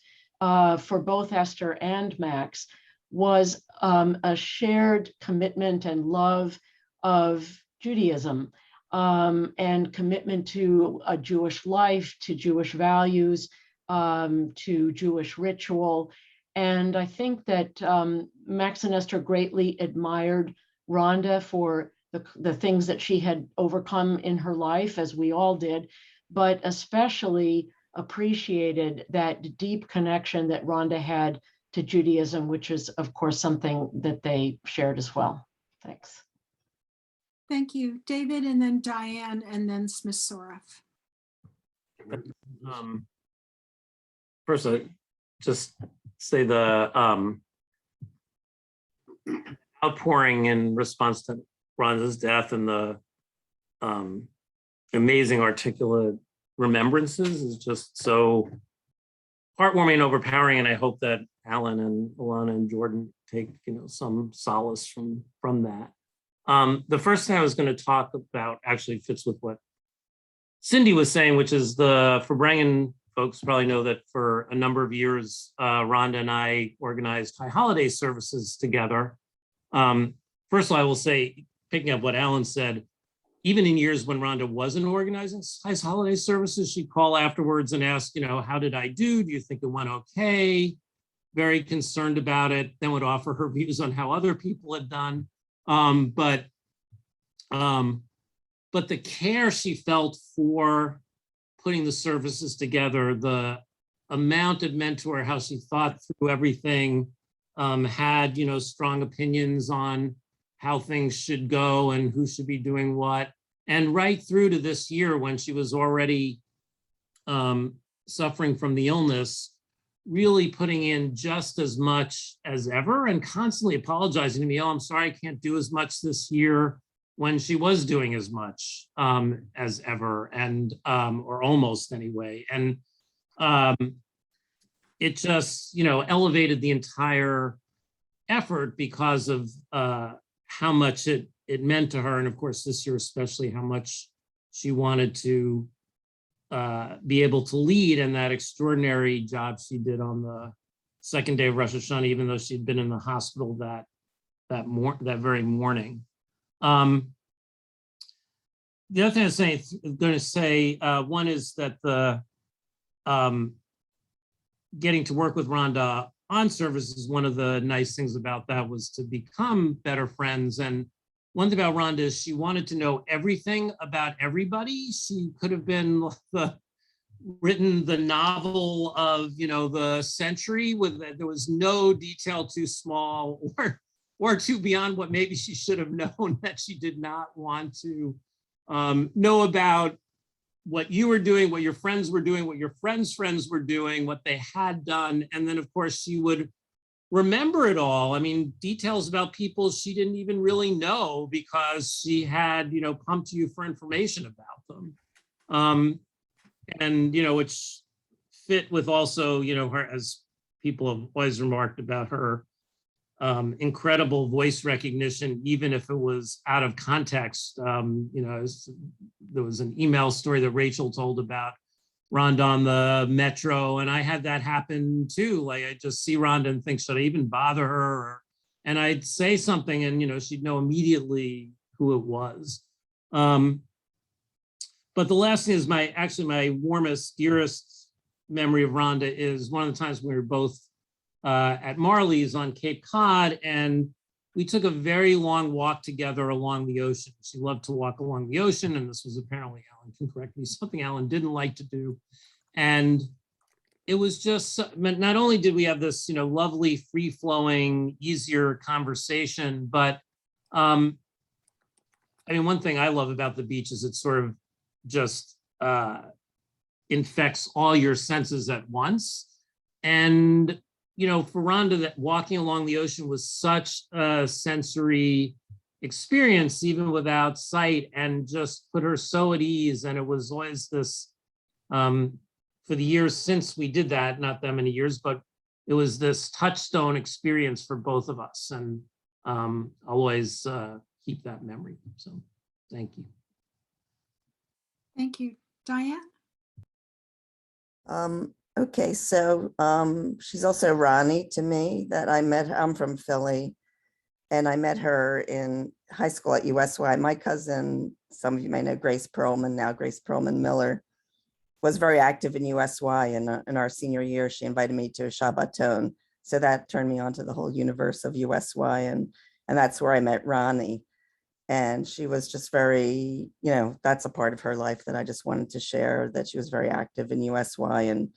for both Esther and Max was a shared commitment and love of Judaism and commitment to a Jewish life, to Jewish values, to Jewish ritual. And I think that Max and Esther greatly admired Rhonda for the things that she had overcome in her life, as we all did, but especially appreciated that deep connection that Rhonda had to Judaism, which is, of course, something that they shared as well. Thanks. Thank you, David, and then Diane, and then Smith-Soref. First, I just say the outpouring in response to Rhonda's death and the amazing articulate remembrances is just so heartwarming and overpowering. And I hope that Alan and Alana and Jordan take, you know, some solace from that. The first thing I was going to talk about actually fits with what Cindy was saying, which is the Verbringen folks probably know that for a number of years, Rhonda and I organized high holiday services together. First of all, I will say, picking up what Alan said, even in years when Rhonda wasn't organizing high holiday services, she'd call afterwards and ask, you know, how did I do? Do you think it went okay? Very concerned about it. Then would offer her views on how other people had done. But the care she felt for putting the services together, the amount it meant to her, how she thought through everything, had, you know, strong opinions on how things should go and who should be doing what. And right through to this year when she was already suffering from the illness, really putting in just as much as ever and constantly apologizing to me, oh, I'm sorry, I can't do as much this year, when she was doing as much as ever, and or almost anyway. And it just, you know, elevated the entire effort because of how much it meant to her. And of course, this year, especially how much she wanted to be able to lead, and that extraordinary job she did on the second day of Rosh Hashanah, even though she'd been in the hospital that very morning. The other thing I was going to say, one is that the getting to work with Rhonda on services, one of the nice things about that was to become better friends. And one thing about Rhonda is she wanted to know everything about everybody. She could have been written the novel of, you know, the century with there was no detail too small or too beyond what maybe she should have known that she did not want to know about what you were doing, what your friends were doing, what your friends' friends were doing, what they had done. And then of course she would remember it all. I mean, details about people she didn't even really know because she had, you know, come to you for information about them. And, you know, which fit with also, you know, her, as people have always remarked about her incredible voice recognition, even if it was out of context. You know, there was an email story that Rachel told about Rhonda on the metro, and I had that happen too. Like I just see Rhonda and think, should I even bother her? And I'd say something, and you know, she'd know immediately who it was. But the last thing is my warmest, dearest memory of Rhonda is one of the times we were both at Marley's on Cape Cod, and we took a very long walk together along the ocean. She loved to walk along the ocean, and this was apparently, Alan can correct me, something Alan didn't like to do. And it was just, not only did we have this, you know, lovely, free-flowing, easier conversation, but I mean, one thing I love about the beach is it sort of just infects all your senses at once. And you know, for Rhonda, that walking along the ocean was such a sensory experience, even without sight, and just put her so at ease. And it was always this, for the years since we did that, not that many years, but it was this touchstone experience for both of us. And I'll always keep that memory. So thank you. Thank you. Diane? Okay, so she's also Ronnie to me that I met. I'm from Philly, and I met her in high school at USY. My cousin, some of you may know Grace Perlman, now Grace Perlman Miller, was very active in USY, and in our senior year, she invited me to a Shabbaton. So that turned me on to the whole universe of USY, and that's where I met Ronnie. And she was just very, you know, that's a part of her life that I just wanted to share, that she was very active in USY and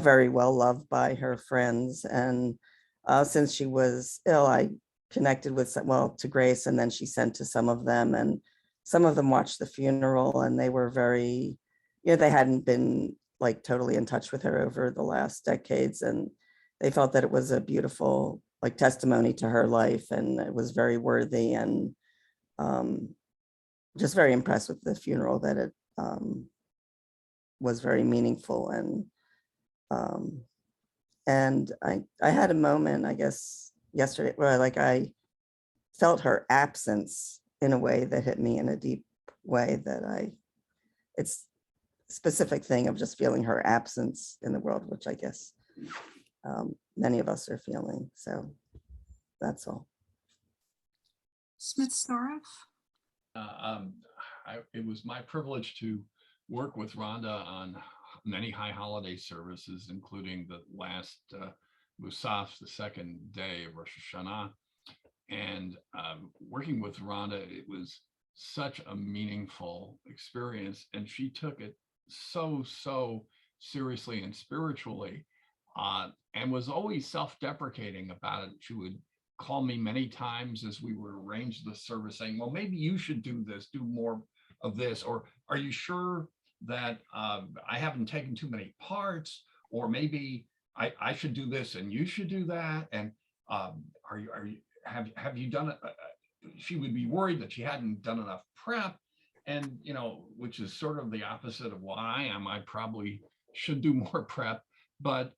very well loved by her friends. And since she was ill, I connected with to Grace, and then she sent to some of them, and some of them watched the funeral, and they were very, you know, they hadn't been like totally in touch with her over the last decades, and they felt that it was a beautiful like testimony to her life, and it was very worthy, and just very impressed with the funeral, that it was very meaningful. And I had a moment, I guess, yesterday where I felt her absence in a way that hit me in a deep way, that it's a specific thing of just feeling her absence in the world, which I guess many of us are feeling. So that's all. Smith-Soroff? It was my privilege to work with Rhonda on many high holiday services, including the last Musaf, the second day of Rosh Hashanah. And working with Rhonda, it was such a meaningful experience, and she took it so seriously and spiritually, and was always self-deprecating about it. She would call me many times as we would arrange the service saying, well, maybe you should do this, do more of this, or are you sure that I haven't taken too many parts, or maybe I should do this and you should do that, and have you done it? She would be worried that she hadn't done enough prep, and you know, which is sort of the opposite of what I am. I probably should do more prep, but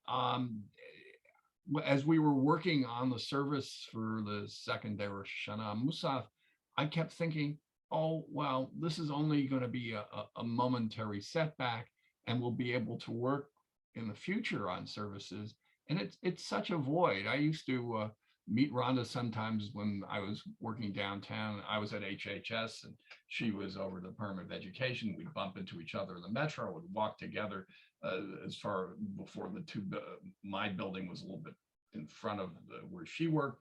as we were working on the service for the second day Rosh Hashanah Musaf, I kept thinking, oh, well, this is only going to be a momentary setback, and we'll be able to work in the future on services. And it's such a void. I used to meet Rhonda sometimes when I was working downtown. I was at HHS and she was over the Department of Education. We'd bump into each other in the metro, would walk together as far before the two, my building was a little bit in front of where she worked.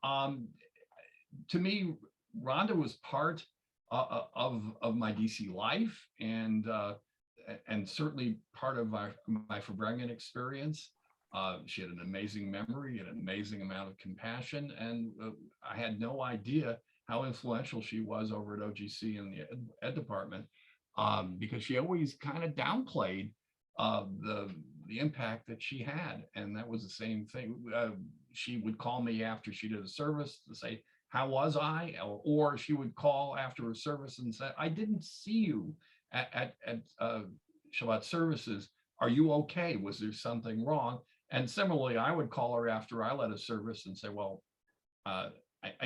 To me, Rhonda was part of my DC life, and certainly part of my Fabrengen experience. She had an amazing memory, an amazing amount of compassion, and I had no idea how influential she was over at OGC in the ed department, because she always kind of downplayed the impact that she had. And that was the same thing. She would call me after she did a service to say, how was I? Or she would call after a service and say, I didn't see you at Shabbat services. Are you okay? Was there something wrong? And similarly, I would call her after I led a service and say, well, I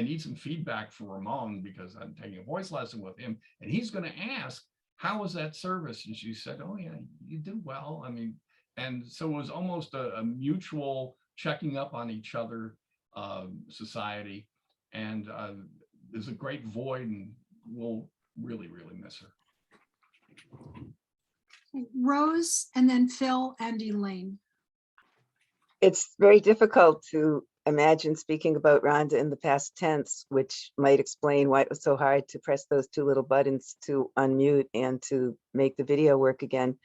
need some feedback for Ramon because I'm taking a voice lesson with him. And he's going to ask, how was that service? And she said, oh yeah, you did well. I mean, and so it was almost a mutual checking up on each other society. And there's a great void, and we'll really, really miss her. Rose, and then Phil and Elaine. It's very difficult to imagine speaking about Rhonda in the past tense, which might explain why it was so hard to press those two little buttons to unmute and to make the video work again.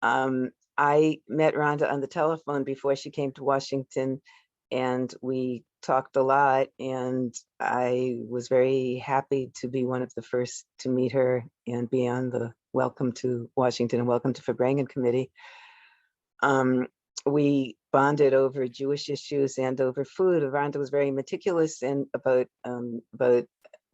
I met Rhonda on the telephone before she came to Washington, and we talked a lot, and I was very happy to be one of the first to meet her and be on the Welcome to Washington and Welcome to Fabrengen committee. We bonded over Jewish issues and over food. Rhonda was very meticulous and about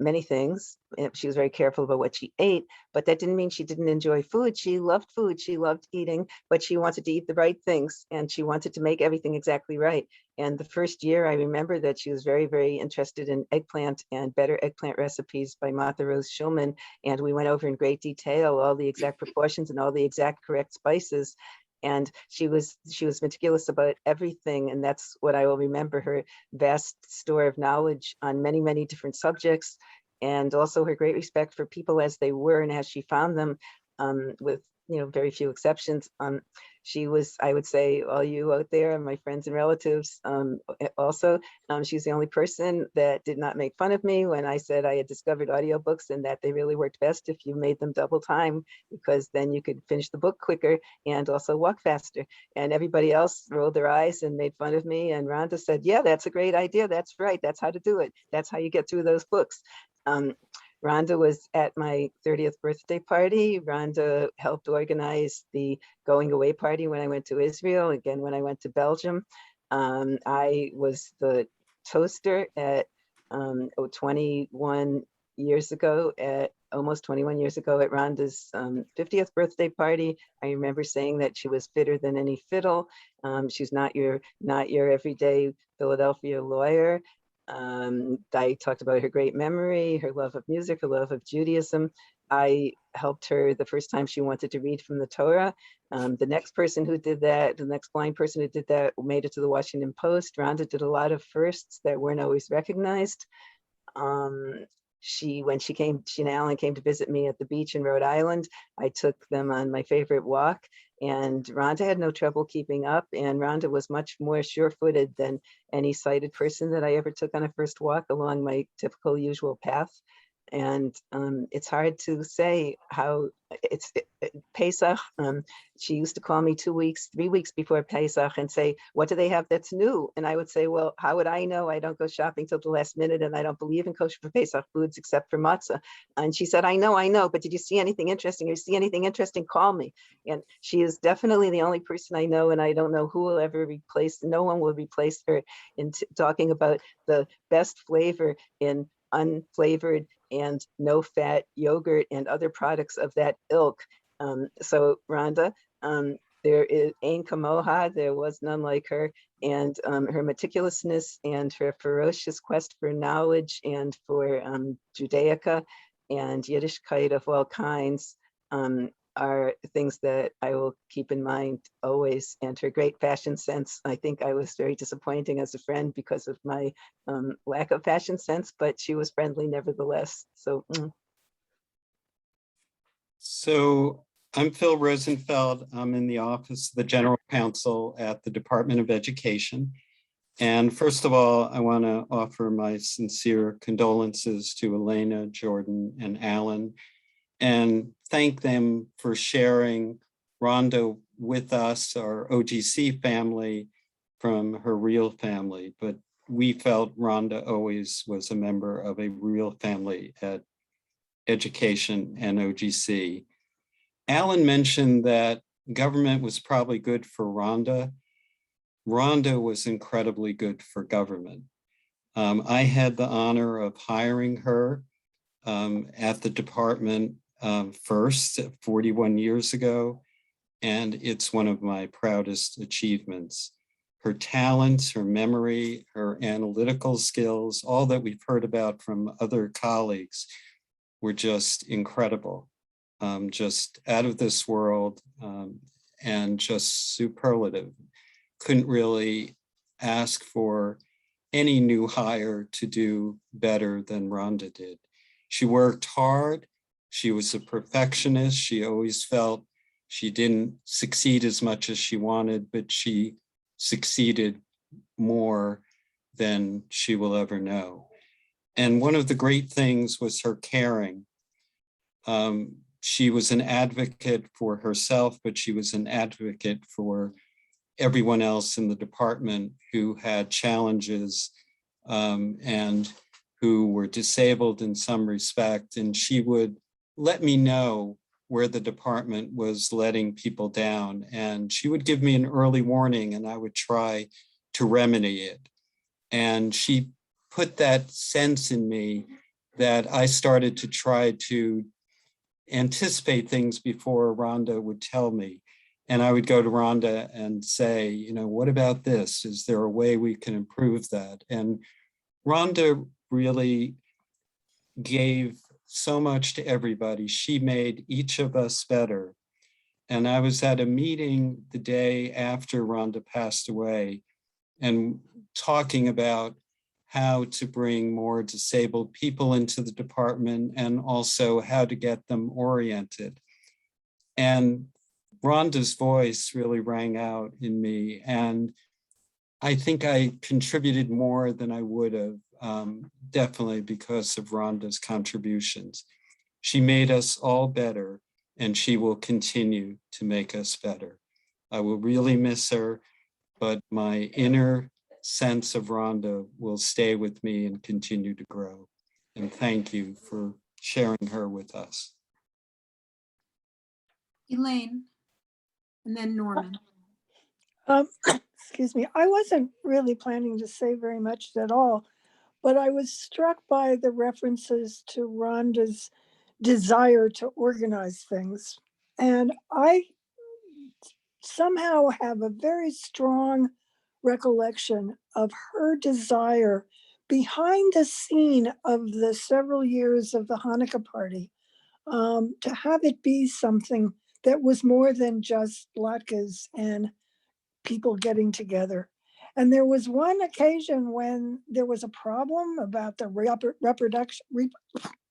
many things. She was very careful about what she ate, but that didn't mean she didn't enjoy food. She loved food, she loved eating, but she wanted to eat the right things, and she wanted to make everything exactly right. And the first year, I remember that she was very, very interested in eggplant and better eggplant recipes by Martha Rose Schulman. And we went over in great detail all the exact proportions and all the exact correct spices. And she was meticulous about everything. And that's what I will remember, her vast store of knowledge on many, many different subjects, and also her great respect for people as they were and as she found them, with very few exceptions. She was, I would say, all you out there, my friends and relatives, also, she's the only person that did not make fun of me when I said I had discovered audiobooks and that they really worked best if you made them double time, because then you could finish the book quicker and also walk faster. And everybody else rolled their eyes and made fun of me. And Rhonda said, yeah, that's a great idea. That's right. That's how to do it. That's how you get through those books. Rhonda was at my 30th birthday party. Rhonda helped organize the going away party when I went to Israel, again, when I went to Belgium. I was the toaster at 21 years ago, almost 21 years ago at Rhonda's 50th birthday party. I remember saying that she was fitter than any fiddle. She's not your everyday Philadelphia lawyer. I talked about her great memory, her love of music, her love of Judaism. I helped her the first time she wanted to read from the Torah. The next person who did that, the next blind person who did that, made it to the Washington Post. Rhonda did a lot of firsts that weren't always recognized. When she and Alan came to visit me at the beach in Rhode Island, I took them on my favorite walk, and Rhonda had no trouble keeping up. And Rhonda was much more sure-footed than any sighted person that I ever took on a first walk along my typical usual path. And it's hard to say how Pesach. She used to call me 2 weeks, 3 weeks before Pesach and say, what do they have that's new? And I would say, well, how would I know? I don't go shopping till the last minute, and I don't believe in kosher for Pesach foods except for matzah. And she said, I know, but did you see anything interesting? If you see anything interesting, call me. And she is definitely the only person I know, and I don't know who will ever replace, no one will replace her in talking about the best flavor in unflavored and no fat yogurt and other products of that ilk. So Rhonda, there is Ain Kamoha, there was none like her, and her meticulousness and her ferocious quest for knowledge and for Judaica and Yiddishkeit of all kinds are things that I will keep in mind always. And her great fashion sense. I think I was very disappointing as a friend because of my lack of fashion sense, but she was friendly nevertheless. So So I'm Phil Rosenfeld. I'm in the office of the General Counsel at the Department of Education. And first of all, I want to offer my sincere condolences to Elena, Jordan, and Alan, and thank them for sharing Rhonda with us, our OGC family, from her real family. But we felt Rhonda always was a member of a real family at Education and OGC. Alan mentioned that government was probably good for Rhonda. Rhonda was incredibly good for government. I had the honor of hiring her at the department first 41 years ago, and it's one of my proudest achievements. Her talents, her memory, her analytical skills, all that we've heard about from other colleagues were just incredible, just out of this world, and just superlative. Couldn't really ask for any new hire to do better than Rhonda did. She worked hard. She was a perfectionist. She always felt she didn't succeed as much as she wanted, but she succeeded more than she will ever know. And one of the great things was her caring. She was an advocate for herself, but she was an advocate for everyone else in the department who had challenges and who were disabled in some respect. And she would let me know where the department was letting people down. And she would give me an early warning and I would try to remedy it. And she put that sense in me that I started to try to anticipate things before Rhonda would tell me. And I would go to Rhonda and say, you know, what about this? Is there a way we can improve that? And Rhonda really gave so much to everybody. She made each of us better. And I was at a meeting the day after Rhonda passed away and talking about how to bring more disabled people into the department and also how to get them oriented. And Rhonda's voice really rang out in me. And I think I contributed more than I would have, definitely because of Rhonda's contributions. She made us all better, and she will continue to make us better. I will really miss her, but my inner sense of Rhonda will stay with me and continue to grow. And thank you for sharing her with us. Elaine, and then Norman. Excuse me, I wasn't really planning to say very much at all, but I was struck by the references to Rhonda's desire to organize things. And I somehow have a very strong recollection of her desire behind the scene of the several years of the Hanukkah party, to have it be something that was more than just latkes and people getting together. And there was one occasion when there was a problem about the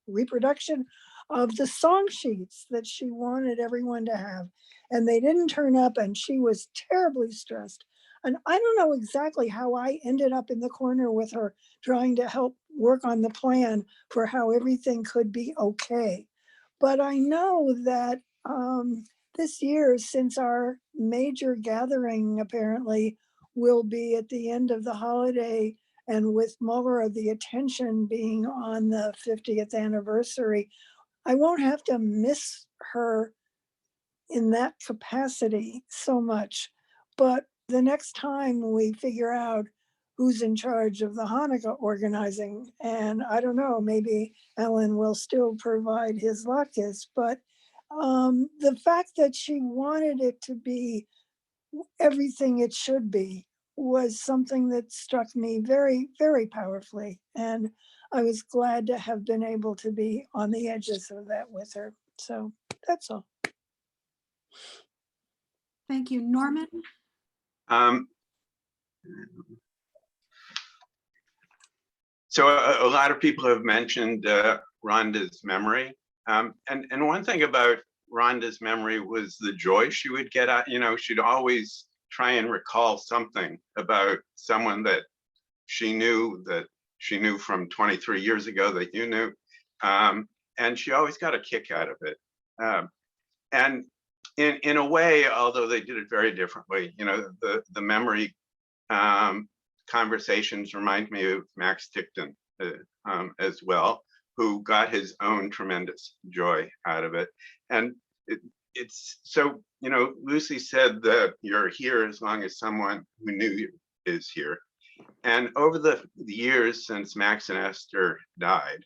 reproduction of the song sheets that she wanted everyone to have. And they didn't turn up and she was terribly stressed. And I don't know exactly how I ended up in the corner with her trying to help work on the plan for how everything could be okay. But I know that this year, since our major gathering apparently will be at the end of the holiday, and with more of the attention being on the 50th anniversary, I won't have to miss her in that capacity so much. But the next time we figure out who's in charge of the Hanukkah organizing, and I don't know, maybe Ellen will still provide his latkes, but the fact that she wanted it to be everything it should be was something that struck me very, very powerfully. And I was glad to have been able to be on the edges of that with her. So that's all. Thank you. Norman? So a lot of people have mentioned Rhonda's memory. And one thing about Rhonda's memory was the joy she would get out. She'd always try and recall something about someone that she knew from 23 years ago that you knew. And she always got a kick out of it. And in a way, although they did it very differently, the memory conversations remind me of Max Tickton as well, who got his own tremendous joy out of it. And it's so, Lucy said that you're here as long as someone who knew you is here. And over the years since Max and Esther died,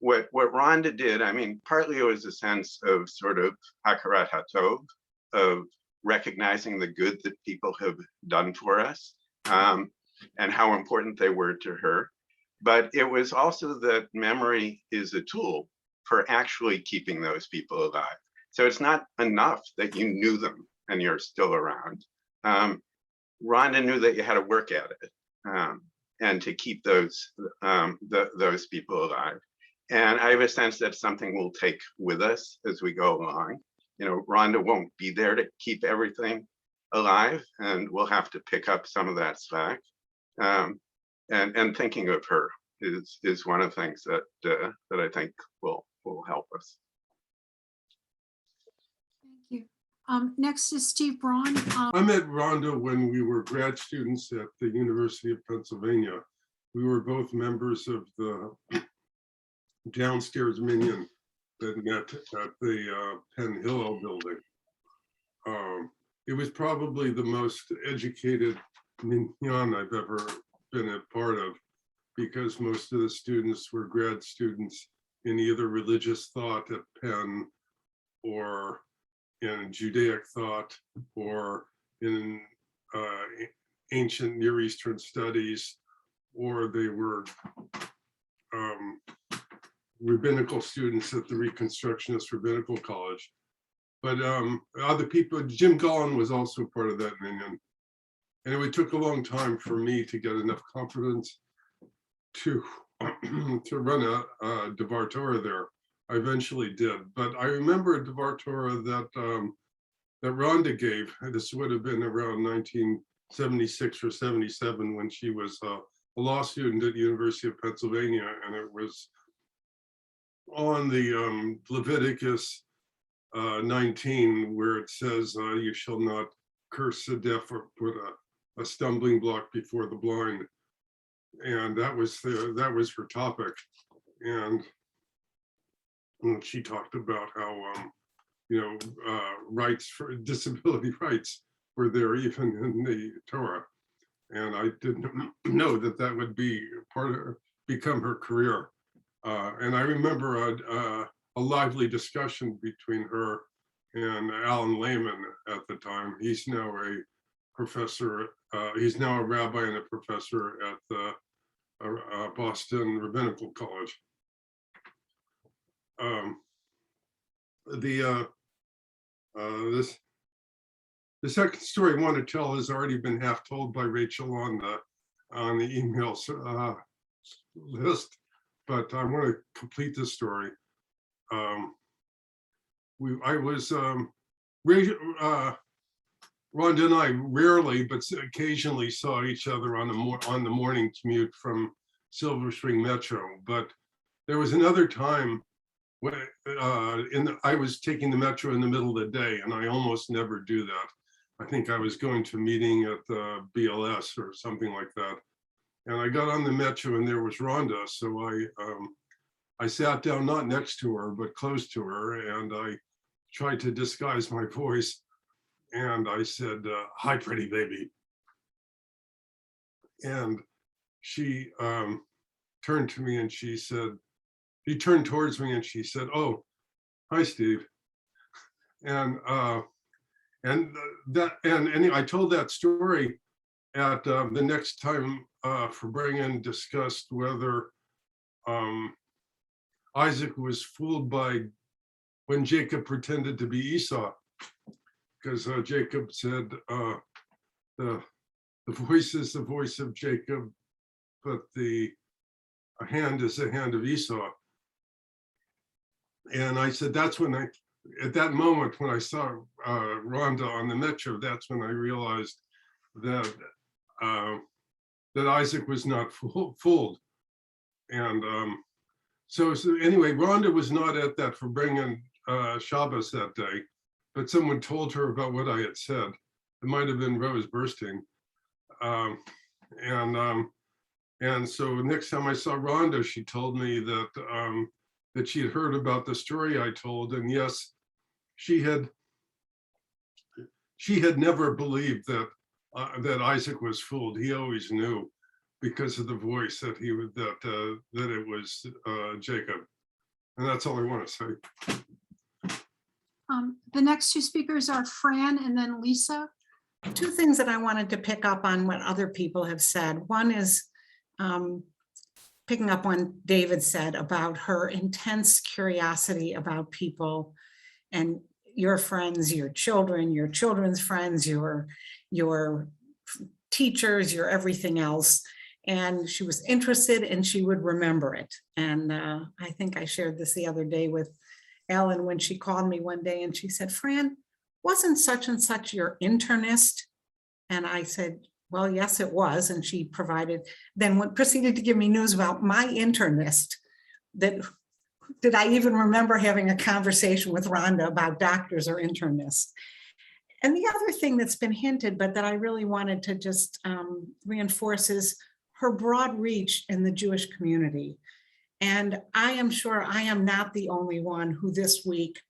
what Rhonda did, partly it was a sense of sort of Hakarat HaTov, of recognizing the good that people have done for us, and how important they were to her. But it was also that memory is a tool for actually keeping those people alive. So it's not enough that you knew them and you're still around. Rhonda knew that you had to work at it and to keep those people alive. And I have a sense that's something we'll take with us as we go along. Rhonda won't be there to keep everything alive, and we'll have to pick up some of that slack. And thinking of her is one of the things that I think will help us. Thank you. Next is Steve Braun. I met Rhonda when we were grad students at the University of Pennsylvania. We were both members of the downstairs minion that met at the Penn Hillel building. It was probably the most educated minion I've ever been a part of, because most of the students were grad students in either religious thought at Penn, or in Judaic thought, or in ancient Near Eastern studies, or they were rabbinical students at the Reconstructionist Rabbinical College. But other people, Jim Gollin was also part of that minion. And it took a long time for me to get enough confidence to run a Devar Torah there. I eventually did, but I remember a Devar Torah that Rhonda gave. This would have been around 1976 or 77 when she was a law student at the University of Pennsylvania, and it was on the Leviticus 19, where it says, "You shall not curse the deaf or put a stumbling block before the blind," and that was her topic. And she talked about how rights for disability rights were there even in the Torah, and I didn't know that would be become her career. And I remember a lively discussion between her and Alan Lehman at the time. He's now a professor. He's now a rabbi and a professor at the Boston Rabbinical College. The second story I want to tell has already been half told by Rachel on the email list, but I want to complete the story. Rhonda and I rarely, but occasionally saw each other on the morning commute from Silver Spring Metro. But there was another time when I was taking the Metro in the middle of the day, and I almost never do that. I think I was going to a meeting at the BLS or something like that. And I got on the Metro and there was Rhonda. So I sat down, not next to her, but close to her. And I tried to disguise my voice. And I said, "Hi, pretty baby." And she turned to me and she turned towards me and she said, "Oh, hi, Steve." And I told that story at the next time Fabrengen discussed whether Isaac was fooled by when Jacob pretended to be Esau. because Jacob said the voice is the voice of Jacob, but the hand is the hand of Esau. And I said, that's when at that moment when I saw Rhonda on the Metro, that's when I realized that that Isaac was not fooled. And so anyway, Rhonda was not at that for bringing Shabbos that day, but someone told her about what I had said. It might have been Rose Bursting. And so next time I saw Rhonda, she told me that that she had heard about the story I told, and yes, she had never believed that that Isaac was fooled. He always knew because of the voice that he would that it was Jacob, and that's all I want to say. The next two speakers are Fran and then Lisa. Two things that I wanted to pick up on what other people have said. One is picking up on David said about her intense curiosity about people and your friends, your children, your children's friends, your teachers, your everything else. And she was interested and she would remember it. And I think I shared this the other day with Ellen when she called me one day and she said, Fran, wasn't such and such your internist? And I said, well, yes, it was. And she proceeded to give me news about my internist. That did I even remember having a conversation with Rhonda about doctors or internists? And the other thing that's been hinted, but that I really wanted to just reinforce is her broad reach in the Jewish community. And I am sure I am not the only one who this week,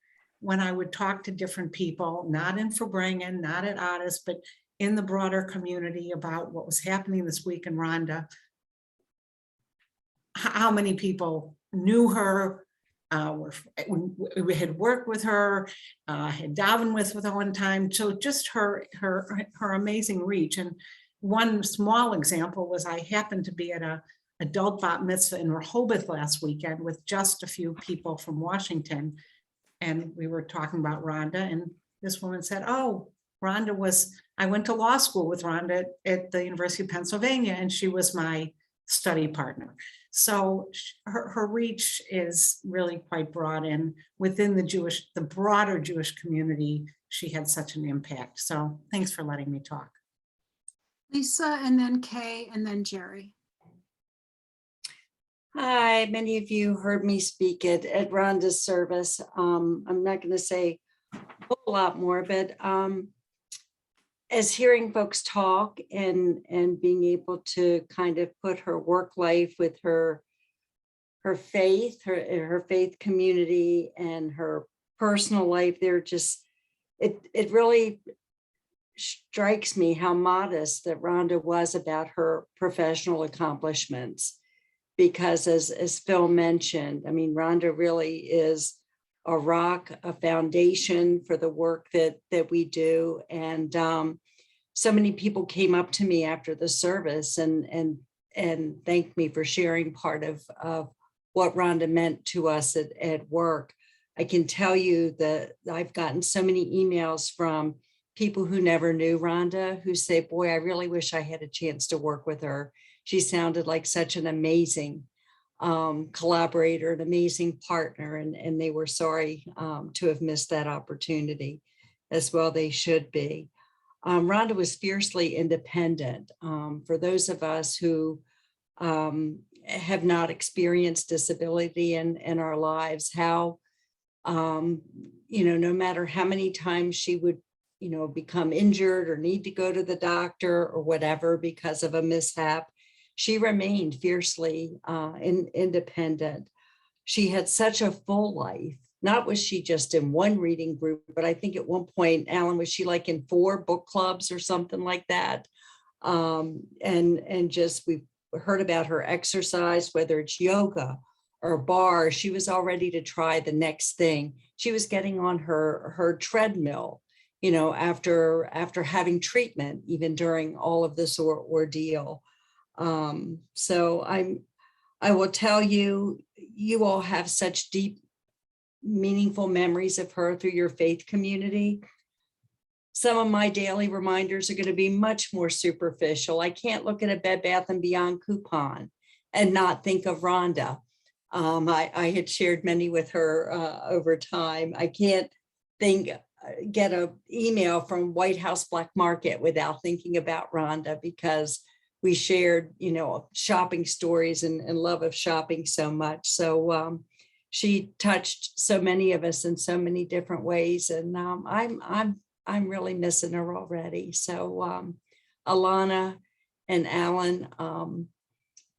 when I would talk to different people, not in Farbrengen, not at Addis, but in the broader community about what was happening this week in Rhonda, how many people knew her, we had worked with her, had davened with her one time. So just her amazing reach. And one small example was I happened to be at a adult bat mitzvah in Rehoboth last weekend with just a few people from Washington. And we were talking about Rhonda, and this woman said, oh, I went to law school with Rhonda at the University of Pennsylvania, and she was my study partner. So her reach is really quite broad, and within the broader Jewish community, she had such an impact. So thanks for letting me talk. Lisa, and then Kay, and then Jerry. Hi, many of you heard me speak at Rhonda's service. I'm not going to say a whole lot more, but as hearing folks talk and being able to kind of put her work life with her faith, her faith community and her personal life, it really strikes me how modest that Rhonda was about her professional accomplishments. Because as Phil mentioned, I mean, Rhonda really is a rock, a foundation for the work that we do. And so many people came up to me after the service and thanked me for sharing part of what Rhonda meant to us at work. I can tell you that I've gotten so many emails from people who never knew Rhonda who say, boy, I really wish I had a chance to work with her. She sounded like such an amazing collaborator, an amazing partner, and they were sorry to have missed that opportunity, as well they should be. Rhonda was fiercely independent. For those of us who have not experienced disability in our lives, how, no matter how many times she would, become injured or need to go to the doctor or whatever because of a mishap, she remained fiercely independent. She had such a full life. Not was she just in one reading group, but I think at one point, Alan, was she like in 4 book clubs or something like that? And just we heard about her exercise, whether it's yoga or bar. She was all ready to try the next thing. She was getting on her treadmill, after having treatment, even during all of this ordeal. So I will tell you, you all have such deep, meaningful memories of her through your faith community. some of my daily reminders are going to be much more superficial. I can't look at a Bed Bath & Beyond coupon and not think of Rhonda. I had shared many with her over time. I can't get an email from White House Black Market without thinking about Rhonda, because we shared, shopping stories and love of shopping so much. So she touched so many of us in so many different ways, and I'm really missing her already. So Alana and Alan,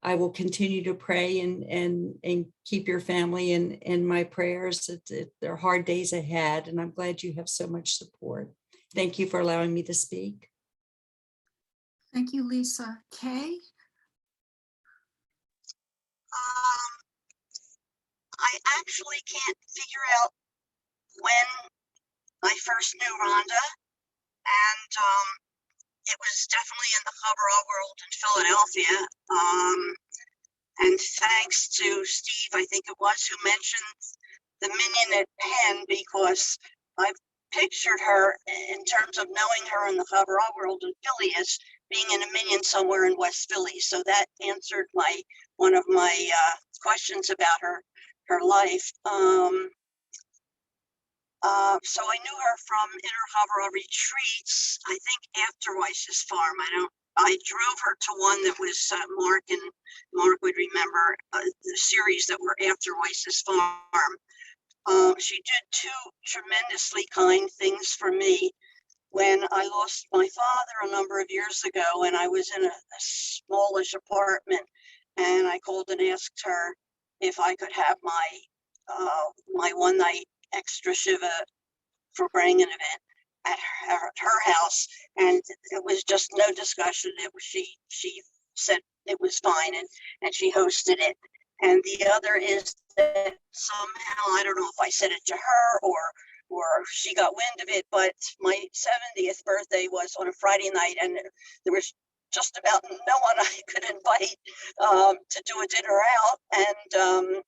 I will continue to pray and keep your family in my prayers. They're hard days ahead, and I'm glad you have so much support. Thank you for allowing me to speak. Thank you, Lisa. Kay? I actually can't figure out when I first knew Rhonda, and it was definitely in the coverall world in Philadelphia. And thanks to Steve, I think it was, who mentioned the minion at Penn, because I've pictured her in terms of knowing her in the coverall world in Philly as being in a minion somewhere in West Philly. So that answered one of my questions about her life. So I knew her from Inner Coverall retreats, I think after Weiss's farm. I drove her to one that was Mark would remember the series that were after Weiss's farm. She did two tremendously kind things for me. When I lost my father a number of years ago, and I was in a smallish apartment, and I called and asked her if I could have my one night extra Shiva for bringing an event at her house, and it was just no discussion. It was she said it was fine, and she hosted it. And the other is that somehow, I don't know if I said it to her or she got wind of it, but my 70th birthday was on a Friday night, and there was just about no one I could invite to do a dinner out, and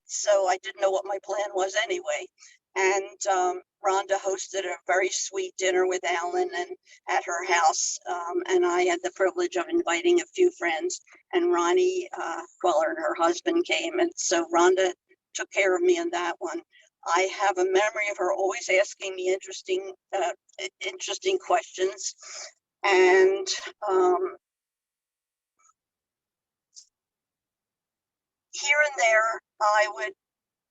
so I didn't know what my plan was anyway. And Rhonda hosted a very sweet dinner with Alan and at her house, and I had the privilege of inviting a few friends, and Ronnie Queller and her husband came, and so Rhonda took care of me in that one. I have a memory of her always asking me interesting questions, and here and there I would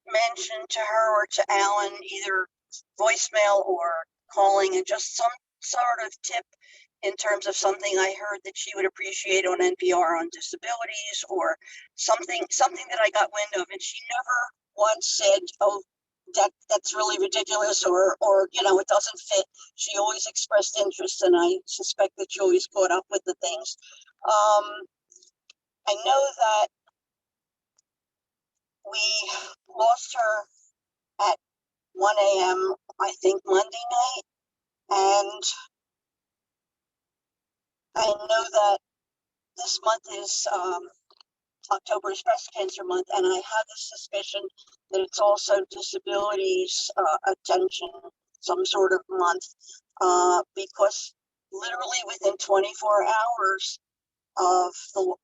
mention to her or to Alan either voicemail or calling, and just some sort of tip in terms of something I heard that she would appreciate on NPR on disabilities, or something that I got wind of, and she never once said, "Oh, that's really ridiculous," or it doesn't fit. She always expressed interest, and I suspect that she always caught up with the things. I know that we lost her at 1 a.m. I think Monday night, and I know that this month is October is Breast Cancer Month, and I have the suspicion that it's also disabilities attention, some sort of month, because literally within 24 hours of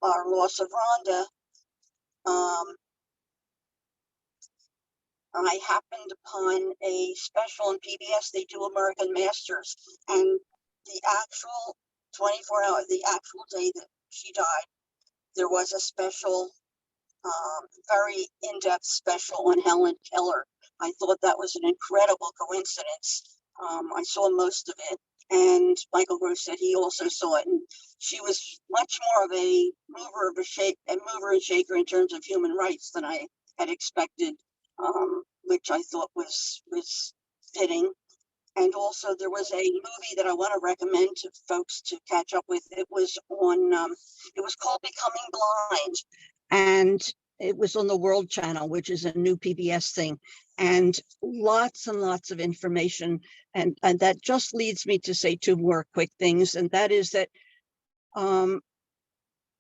our loss of Rhonda, I happened upon a special on PBS. They do American Masters, and the actual 24 hour, the actual day that she died, there was a special, very in-depth special on Helen Keller. I thought that was an incredible coincidence. I saw most of it, and Michael Gross said he also saw it, and she was much more of a mover and shaker in terms of human rights than I had expected, which I thought was fitting. And also there was a movie that I want to recommend to folks to catch up with. It was on, it was called Becoming Blind, and it was on the World Channel, which is a new PBS thing, and lots of information. And that just leads me to say two more quick things. And that is that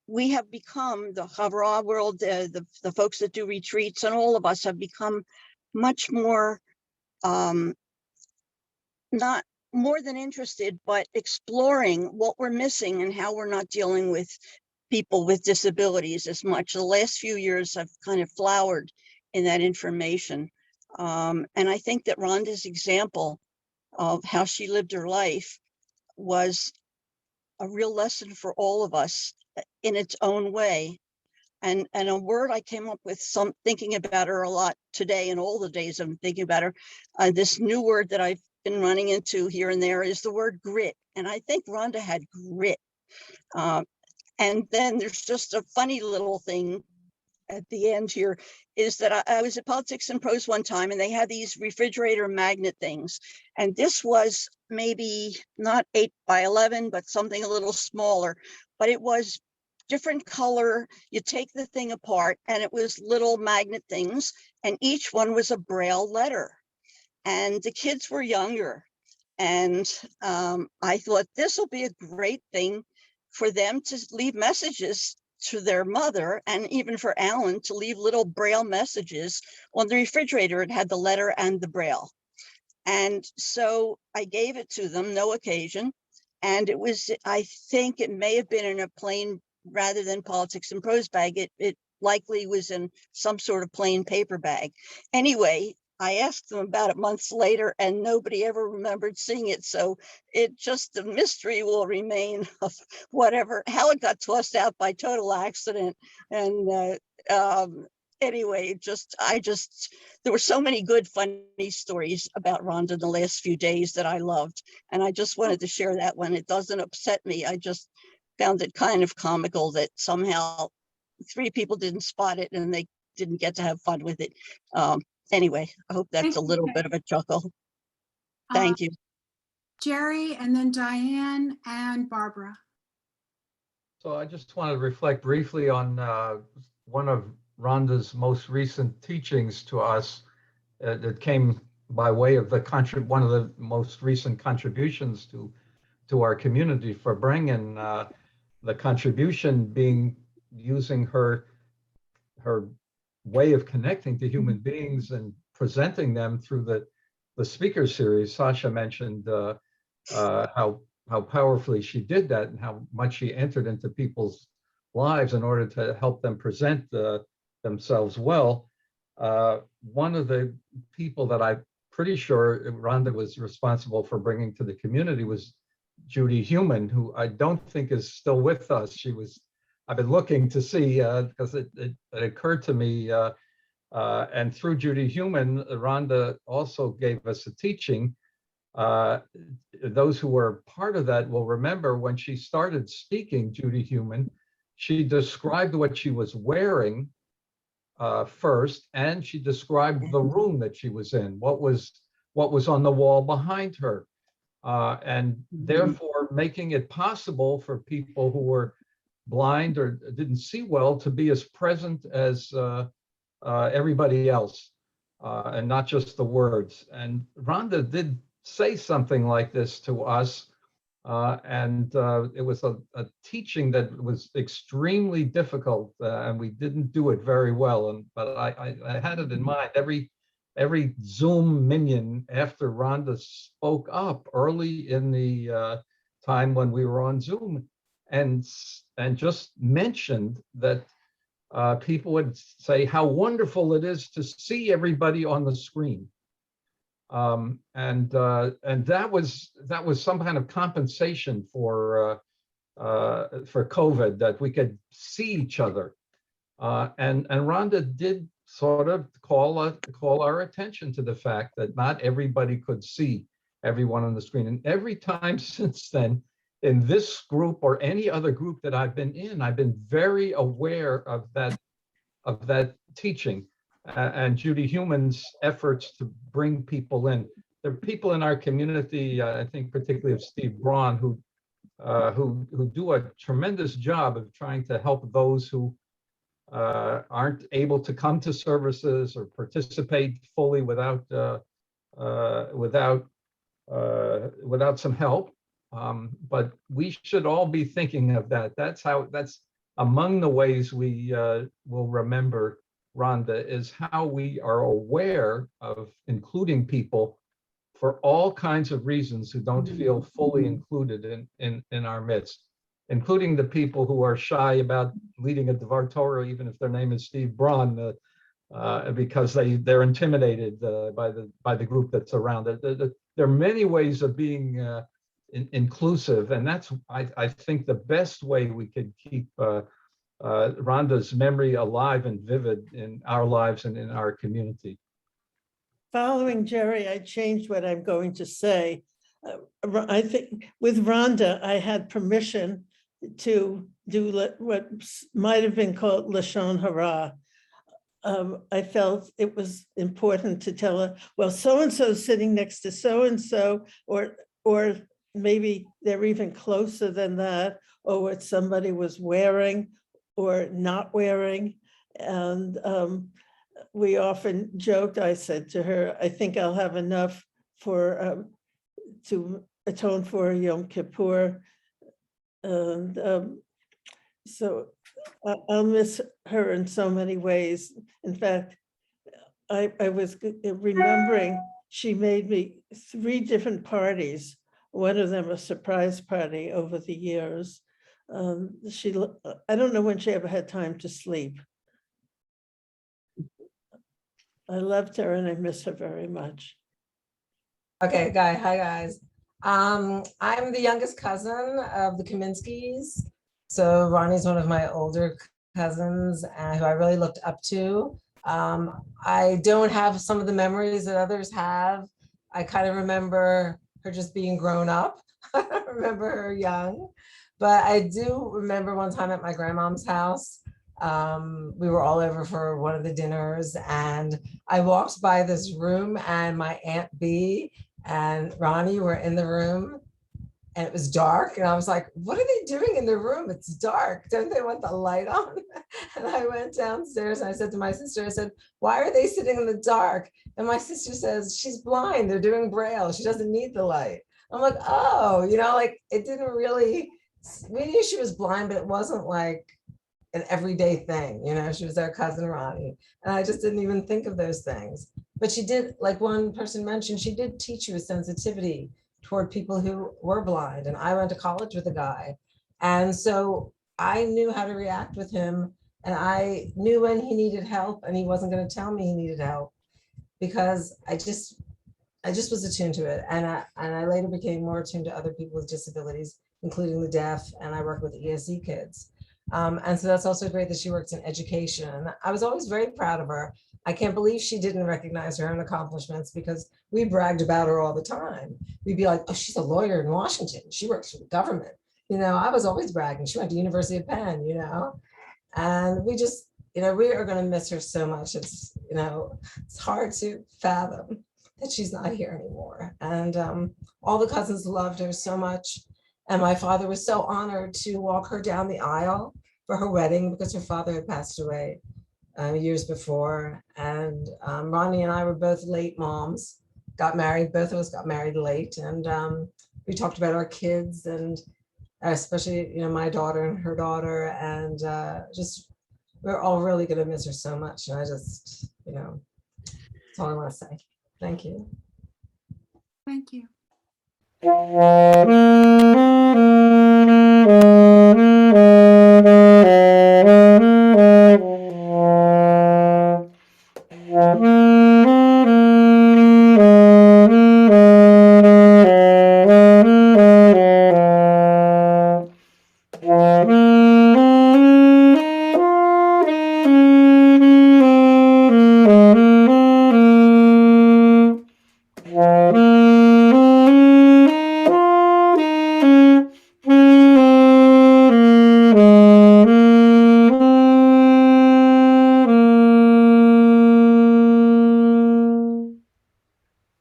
we have become, the Havra world, the folks that do retreats, and all of us have become much more, not more than interested, but exploring what we're missing and how we're not dealing with people with disabilities as much. The last few years I've kind of flowered in that information. And I think that Rhonda's example of how she lived her life was a real lesson for all of us in its own way. And a word I came up with, some thinking about her a lot today, and all the days I'm thinking about her, this new word that I've been running into here and there is the word grit. And I think Rhonda had grit. And then there's just a funny little thing at the end here is that I was at Politics and Prose one time, and they had these refrigerator magnet things. And this was maybe not 8 by 11, but something a little smaller, but it was different color. You take the thing apart and it was little magnet things, and each one was a Braille letter. And the kids were younger. And I thought this will be a great thing for them to leave messages to their mother, and even for Alan to leave little Braille messages on the refrigerator. It had the letter and the Braille. And so I gave it to them, no occasion. And it was, I think it may have been in a plain, rather than Politics and Prose bag, it likely was in some sort of plain paper bag. Anyway, I asked them about it months later, and nobody ever remembered seeing it. So it just, the mystery will remain of whatever, how it got tossed out by total accident. And anyway, there were so many good, funny stories about Rhonda the last few days that I loved. And I just wanted to share that one. It doesn't upset me. I just found it kind of comical that somehow 3 people didn't spot it and they didn't get to have fun with it. Anyway, I hope that's a little bit of a chuckle. Thank you. Jerry, and then Diane and Barbara. So I just want to reflect briefly on one of Rhonda's most recent teachings to us that came by way of one of the most recent contributions to our community for bringing the contribution being using her way of connecting to human beings and presenting them through the speaker series. Sasha mentioned how powerfully she did that and how much she entered into people's lives in order to help them present themselves well. One of the people that I'm pretty sure Rhonda was responsible for bringing to the community was Judy Heumann, who I don't think is still with us. I've been looking to see because it occurred to me, and through Judy Heumann, Rhonda also gave us a teaching. Those who were part of that will remember when she started speaking, Judy Heumann, she described what she was wearing first, and she described the room that she was in, what was on the wall behind her, and therefore making it possible for people who were blind or didn't see well to be as present as everybody else, and not just the words. And Rhonda did say something like this to us, and it was a teaching that was extremely difficult, and we didn't do it very well. But I had it in mind every Zoom minion after Rhonda spoke up early in the time when we were on Zoom, and just mentioned that people would say how wonderful it is to see everybody on the screen, and that was some kind of compensation for COVID, that we could see each other, and Rhonda did sort of call our attention to the fact that not everybody could see everyone on the screen. And every time since then, in this group or any other group that I've been in, I've been very aware of that teaching and Judy Heumann's efforts to bring people in. There are people in our community, I think particularly of Steve Braun, who do a tremendous job of trying to help those who aren't able to come to services or participate fully without some help. But we should all be thinking of that. That's among the ways we will remember Rhonda, is how we are aware of including people for all kinds of reasons who don't feel fully included in our midst, including the people who are shy about leading a Devar Torah, even if their name is Steve Braun, because they're intimidated by the group that's around it. There are many ways of being inclusive, and that's I think the best way we could keep Rhonda's memory alive and vivid in our lives and in our community. Following Jerry, I changed what I'm going to say. I think with Rhonda, I had permission to do what might have been called Lashon Hara. I felt it was important to tell her, well, so-and-so sitting next to so-and-so, or maybe they're even closer than that, or what somebody was wearing or not wearing. And we often joked, I said to her, I think I'll have enough for to atone for Yom Kippur. And so I'll miss her in so many ways. In fact, I was remembering she made me 3 different parties, one of them a surprise party over the years. I don't know when she ever had time to sleep. I loved her and I miss her very much. Okay, hi guys. I'm the youngest cousin of the Kaminskis. So Ronnie's one of my older cousins who I really looked up to. I don't have some of the memories that others have. I kind of remember her just being grown up. I don't remember her young, but I do remember one time at my grandmom's house. We were all over for one of the dinners and I walked by this room and my Aunt B and Ronnie were in the room and it was dark. And I was like, what are they doing in the room? It's dark. Don't they want the light on? And I went downstairs and I said to my sister, I said, why are they sitting in the dark? And my sister says, she's blind. They're doing Braille. She doesn't need the light. I'm like, oh, like it didn't really, we knew she was blind, but it wasn't like an everyday thing. She was our cousin Ronnie. And I just didn't even think of those things. But she did, like one person mentioned, she did teach you a sensitivity toward people who were blind. And I went to college with a guy. And so I knew how to react with him. And I knew when he needed help and he wasn't going to tell me he needed help because I just was attuned to it. And I later became more attuned to other people with disabilities, including the deaf. And I work with ESE kids. And so that's also great that she works in education. I was always very proud of her. I can't believe she didn't recognize her own accomplishments because we bragged about her all the time. We'd be like, oh, she's a lawyer in Washington. She works for the government. I was always bragging. She went to University of Penn, and we just, we are going to miss her so much. It's, it's hard to fathom that she's not here anymore. And all the cousins loved her so much. And my father was so honored to walk her down the aisle for her wedding because her father had passed away years before. And Ronnie and I were both late moms, got married, both of us got married late. And we talked about our kids and especially, my daughter and her daughter. And just, we're all really going to miss her so much. And I just, that's all I want to say. Thank you. Thank you.